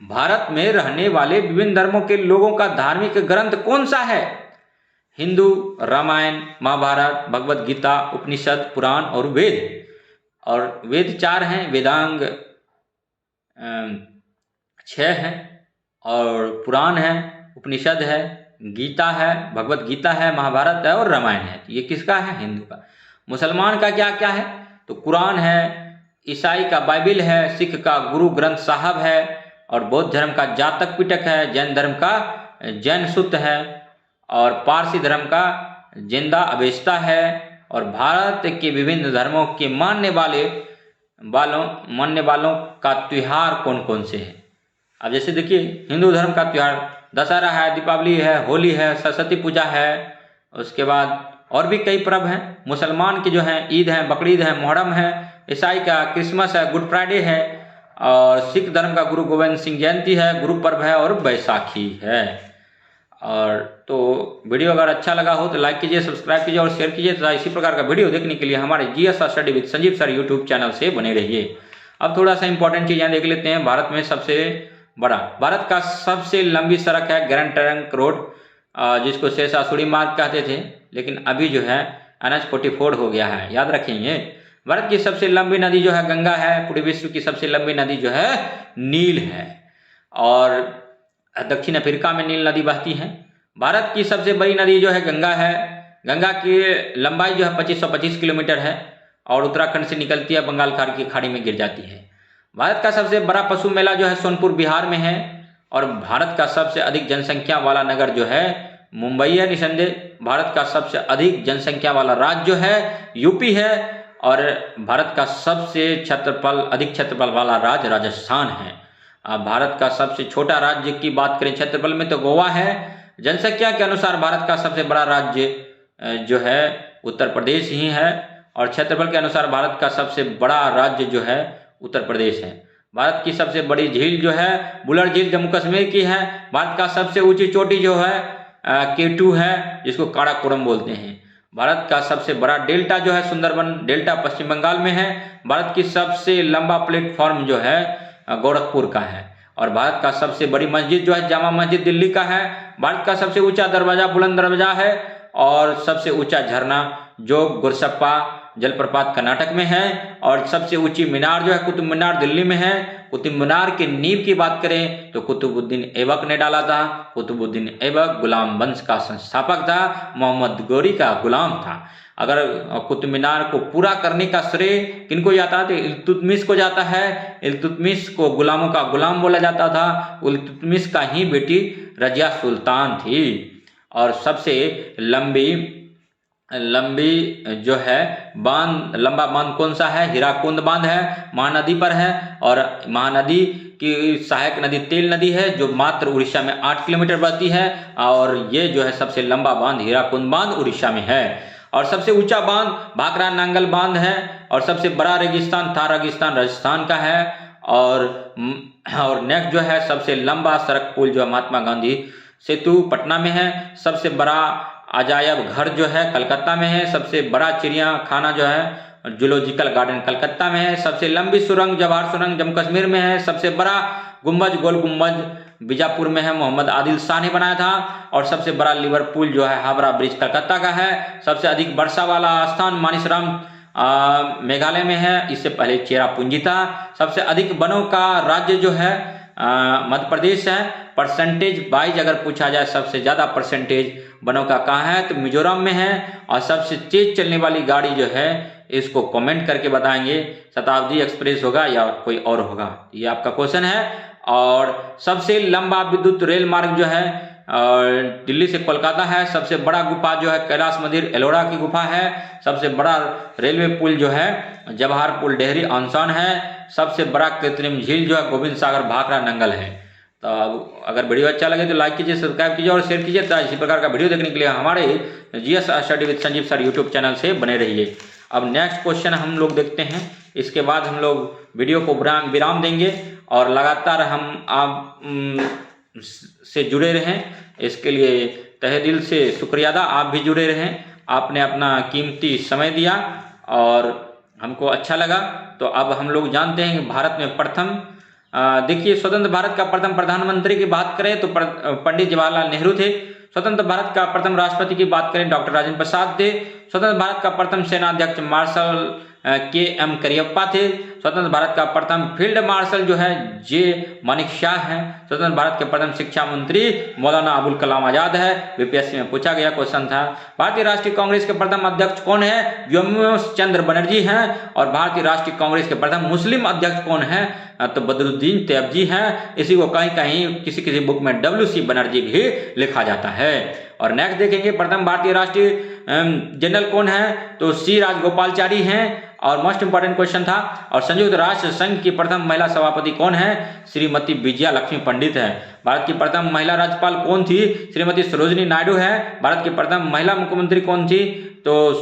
भारत में रहने वाले विभिन्न धर्मों के लोगों का धार्मिक ग्रंथ कौन सा है? हिंदू रामायण, महाभारत, भगवत गीता, उपनिषद, पुराण और वेद। और वेद 4 हैं, वेदांग 6 हैं, और पुराण है, उपनिषद है, गीता है, भगवत गीता है, महाभारत है और रामायण है। ये किसका है? हिंदू का। मुसलमान का क्या क्या है? तो कुरान है, ईसाई का बाइबिल है, सिख का गुरु ग्रंथ साहब है, और बौद्ध धर्म का जातक पिटक है, जैन धर्म का जैन सूत्र है, और पारसी धर्म का जिंदा अवेस्ता है। और भारत के विभिन्न धर्मों के मानने वालों का त्योहार कौन कौन से हैं? अब जैसे देखिए, हिंदू धर्म का त्योहार दशहरा है, दीपावली है, होली है, सरस्वती पूजा है, उसके बाद और भी कई पर्व हैं। मुसलमान के जो हैं ईद है, बकरीद है, मुहर्रम है, ईसाई का क्रिसमस है, गुड फ्राइडे है, और सिख धर्म का गुरु गोविंद सिंह जयंती है, गुरु पर्व है और बैसाखी है। और तो वीडियो अगर अच्छा लगा हो तो लाइक कीजिए, सब्सक्राइब कीजिए और शेयर कीजिए, तथा इसी प्रकार का वीडियो देखने के लिए हमारे GS study with Sanjeev sir YouTube channel से बने रहिए। अब थोड़ा सा इंपॉर्टेंट चीज़ें देख लेते हैं। भारत का सबसे लंबी सड़क है ग्रैंड ट्रंक रोड, जिसको शेषासुरी मार्ग कहते थे, लेकिन अभी जो है NH-44 हो गया है, याद रखेंगे। भारत की सबसे लंबी नदी जो है गंगा है। पूरे विश्व की सबसे लंबी नदी जो है नील है, और दक्षिण अफ्रीका में नील नदी बहती है। भारत की सबसे बड़ी नदी जो है गंगा है। गंगा की लंबाई जो है 2525 किलोमीटर है, और उत्तराखंड से निकलती है, बंगाल की खाड़ी में गिर जाती है। भारत का सबसे बड़ा पशु मेला जो है सोनपुर बिहार में है। और भारत का सबसे अधिक जनसंख्या वाला नगर जो है मुंबई है निसंदेह। भारत का सबसे अधिक जनसंख्या वाला राज्य जो है यूपी है। और भारत का सबसे अधिक क्षेत्रफल वाला राज्य राजस्थान है। भारत का सबसे छोटा राज्य की बात करें क्षेत्रफल में तो गोवा है। जनसंख्या के अनुसार भारत का सबसे बड़ा राज्य जो है उत्तर प्रदेश ही है। और क्षेत्रफल के अनुसार भारत का सबसे बड़ा राज्य जो है उत्तर प्रदेश है। भारत की सबसे बड़ी झील जो है बुलर झील जम्मू कश्मीर की है। भारत का सबसे ऊंची चोटी जो है K2 है, जिसको काराकोरम बोलते हैं। भारत का सबसे बड़ा डेल्टा जो है सुंदरबन डेल्टा पश्चिम बंगाल में है। भारत की सबसे लंबा प्लेटफॉर्म जो है गोरखपुर का है। और भारत का सबसे बड़ी मस्जिद जो है जामा मस्जिद दिल्ली का है। भारत का सबसे ऊंचा दरवाजा बुलंद दरवाजा है। और सबसे ऊंचा झरना जो गुरसप्पा जलप्रपात कर्नाटक में है। और सबसे ऊंची मीनार जो है कुतुब मीनार दिल्ली में है। कुतुब मीनार की नींव की बात करें तो कुतुबुद्दीन ऐबक ने डाला था। कुतुबुद्दीन ऐबक गुलाम वंश का संस्थापक था, मोहम्मद गोरी का गुलाम था। अगर कुतुब मीनार को पूरा करने का श्रेय किनको जाता है तो इल्तुतमिश को जाता है। इल्तुतमिश को गुलामों का गुलाम बोला जाता था। इल्तुतमिश का ही बेटी रजिया सुल्तान थी। और सबसे लंबी जो है लंबा बांध कौन सा है? हीराकुंड बांध है, महानदी पर है। और महानदी की सहायक नदी तेल नदी है जो मात्र उड़ीसा में 8 किलोमीटर बहती है। और ये जो है सबसे लंबा बांध हीराकुंड बांध उड़ीसा में है। और सबसे ऊंचा बांध भाखड़ा नांगल बांध है। और सबसे बड़ा रेगिस्तान थार रेगिस्तान राजस्थान का है। और नेक्स्ट जो है सबसे लंबा सड़क पुल जो है महात्मा गांधी सेतु पटना में है। सबसे बड़ा अजायब घर जो है कलकत्ता में है। सबसे बड़ा चिड़िया खाना जो है जूलॉजिकल गार्डन कलकत्ता में है। सबसे लंबी सुरंग जवाहर सुरंग जम्मू कश्मीर में है। सबसे बड़ा गुंबज गोल गुंबज बीजापुर में है, मोहम्मद आदिल शाह ने बनाया था। और सबसे बड़ा लिवरपूल जो है हावड़ा ब्रिज कलकत्ता का है। सबसे अधिक वर्षा वाला स्थान मानिसराम मेघालय में है, इससे पहले चेरापूंजी था। सबसे अधिक वनों का राज्य जो है मध्य प्रदेश है। परसेंटेज वाइज अगर पूछा जाए सबसे ज़्यादा परसेंटेज वनों का कहाँ है तो मिजोरम में है। और सबसे तेज चलने वाली गाड़ी जो है इसको कमेंट करके बताएंगे शताब्दी एक्सप्रेस होगा या कोई और होगा, ये आपका क्वेश्चन है। और सबसे लंबा विद्युत रेल मार्ग जो है दिल्ली से कोलकाता है। सबसे बड़ा गुफा जो है कैलाश मंदिर एलोरा की गुफा है। सबसे बड़ा रेलवे पुल जो है जवाहर पुल डेहरी आंसान है। सबसे बड़ा कृत्रिम झील जो है गोविंद सागर भाखड़ा नंगल है। तो अगर वीडियो अच्छा लगे तो लाइक कीजिए, सब्सक्राइब कीजिए और शेयर कीजिए। तो इसी प्रकार का वीडियो देखने के लिए हमारे GS study with Sanjeev sir YouTube channel से बने रहिए। अब नेक्स्ट क्वेश्चन हम लोग देखते हैं, इसके बाद हम लोग वीडियो को विराम देंगे और लगातार हम आप से जुड़े रहें, इसके लिए तहे दिल से शुक्रिया अदा। आप भी जुड़े रहें, आपने अपना कीमती समय दिया और हमको अच्छा लगा। तो अब हम लोग जानते हैं कि भारत में प्रथम देखिए स्वतंत्र भारत का प्रथम प्रधानमंत्री की बात करें तो पंडित जवाहरलाल नेहरू थे। स्वतंत्र भारत का प्रथम राष्ट्रपति की बात करें डॉक्टर राजेंद्र प्रसाद थे। स्वतंत्र भारत का प्रथम सेनाध्यक्ष मार्शल K.M. करियप्पा थे। स्वतंत्र भारत का प्रथम फील्ड मार्शल जो है J. मानिक शाह हैं। स्वतंत्र भारत के प्रथम शिक्षा मंत्री मौलाना अबुल कलाम आजाद है। बीपीएससी में पूछा गया क्वेश्चन था। भारतीय राष्ट्रीय कांग्रेस के प्रथम अध्यक्ष कौन है? व्योमकेश चंद्र बनर्जी हैं। और भारतीय राष्ट्रीय कांग्रेस के प्रथम मुस्लिम अध्यक्ष कौन है? तो बदरुद्दीन तैयबजी हैं। इसी को कहीं कहीं किसी बुक में WC बनर्जी भी लिखा जाता है। और नेक्स्ट देखेंगे प्रथम भारतीय राष्ट्रीय जनरल कौन है? तो C. राजगोपालचारी हैं। और मोस्ट इंपॉर्टेंट क्वेश्चन था। और संयुक्त राष्ट्र संघ की प्रथम महिला सभापति कौन है? श्रीमती विजया लक्ष्मी पंडित है। भारत की प्रथम महिला राज्यपाल कौन थी? श्रीमती सरोजिनी नायडू है। भारत की प्रथम महिला मुख्यमंत्री कौन थी? तो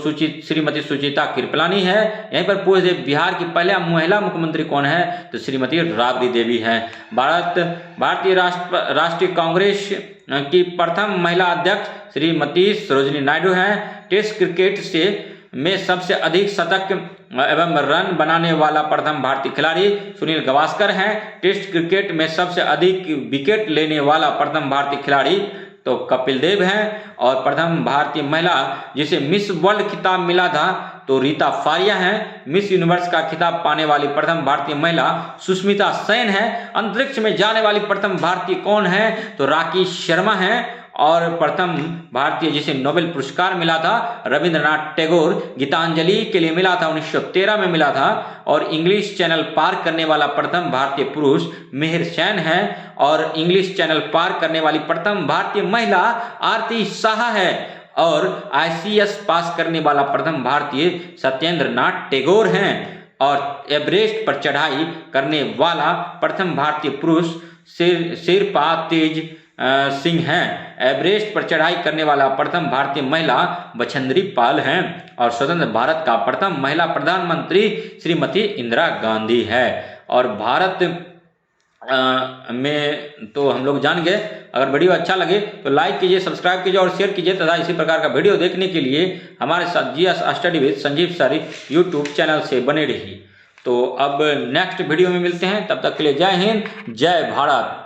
श्रीमती सुचिता कृपलानी है। यहीं पर पूछ दे बिहार की पहले महिला मुख्यमंत्री कौन है? तो श्रीमती राबड़ी देवी है। भारतीय राष्ट्रीय कांग्रेस की प्रथम महिला अध्यक्ष श्रीमती सरोजिनी नायडू हैं। टेस्ट क्रिकेट में सबसे अधिक शतक एवं रन बनाने वाला प्रथम भारतीय खिलाड़ी सुनील गावस्कर हैं। टेस्ट क्रिकेट में सबसे अधिक विकेट लेने वाला प्रथम भारतीय खिलाड़ी तो कपिल देव हैं। और प्रथम भारतीय महिला जिसे मिस वर्ल्ड खिताब मिला था तो रीता फारिया हैं। मिस यूनिवर्स का खिताब पाने वाली प्रथम भारतीय महिला सुष्मिता सेन है। अंतरिक्ष में जाने वाली प्रथम भारतीय कौन है? तो राकेश शर्मा हैं। और प्रथम भारतीय जिसे नोबेल पुरस्कार मिला था रविंद्रनाथ टैगोर, गीतांजलि के लिए मिला था 1913 में मिला था। और इंग्लिश चैनल पार करने वाला प्रथम भारतीय पुरुष मिहिर सेन है और इंग्लिश चैनल पार करने वाली प्रथम भारतीय महिला आरती शाह है और ICS पास करने वाला प्रथम भारतीय सत्येंद्र नाथ टैगोर हैं और एवरेस्ट पर चढ़ाई करने वाला प्रथम भारतीय पुरुष शेरपा तेज सिंह हैं। एवरेस्ट पर चढ़ाई करने वाला प्रथम भारतीय महिला बछेंद्री पाल हैं और स्वतंत्र भारत का प्रथम महिला प्रधानमंत्री श्रीमती इंदिरा गांधी है। और भारत में तो हम लोग जान गए। अगर वीडियो अच्छा लगे तो लाइक कीजिए, सब्सक्राइब कीजिए और शेयर कीजिए तथा इसी प्रकार का वीडियो देखने के लिए हमारे साथ GS study with Sanjeev sir YouTube channel से बने रहिए। तो अब नेक्स्ट वीडियो में मिलते हैं, तब तक के लिए जय हिंद, जय भारत।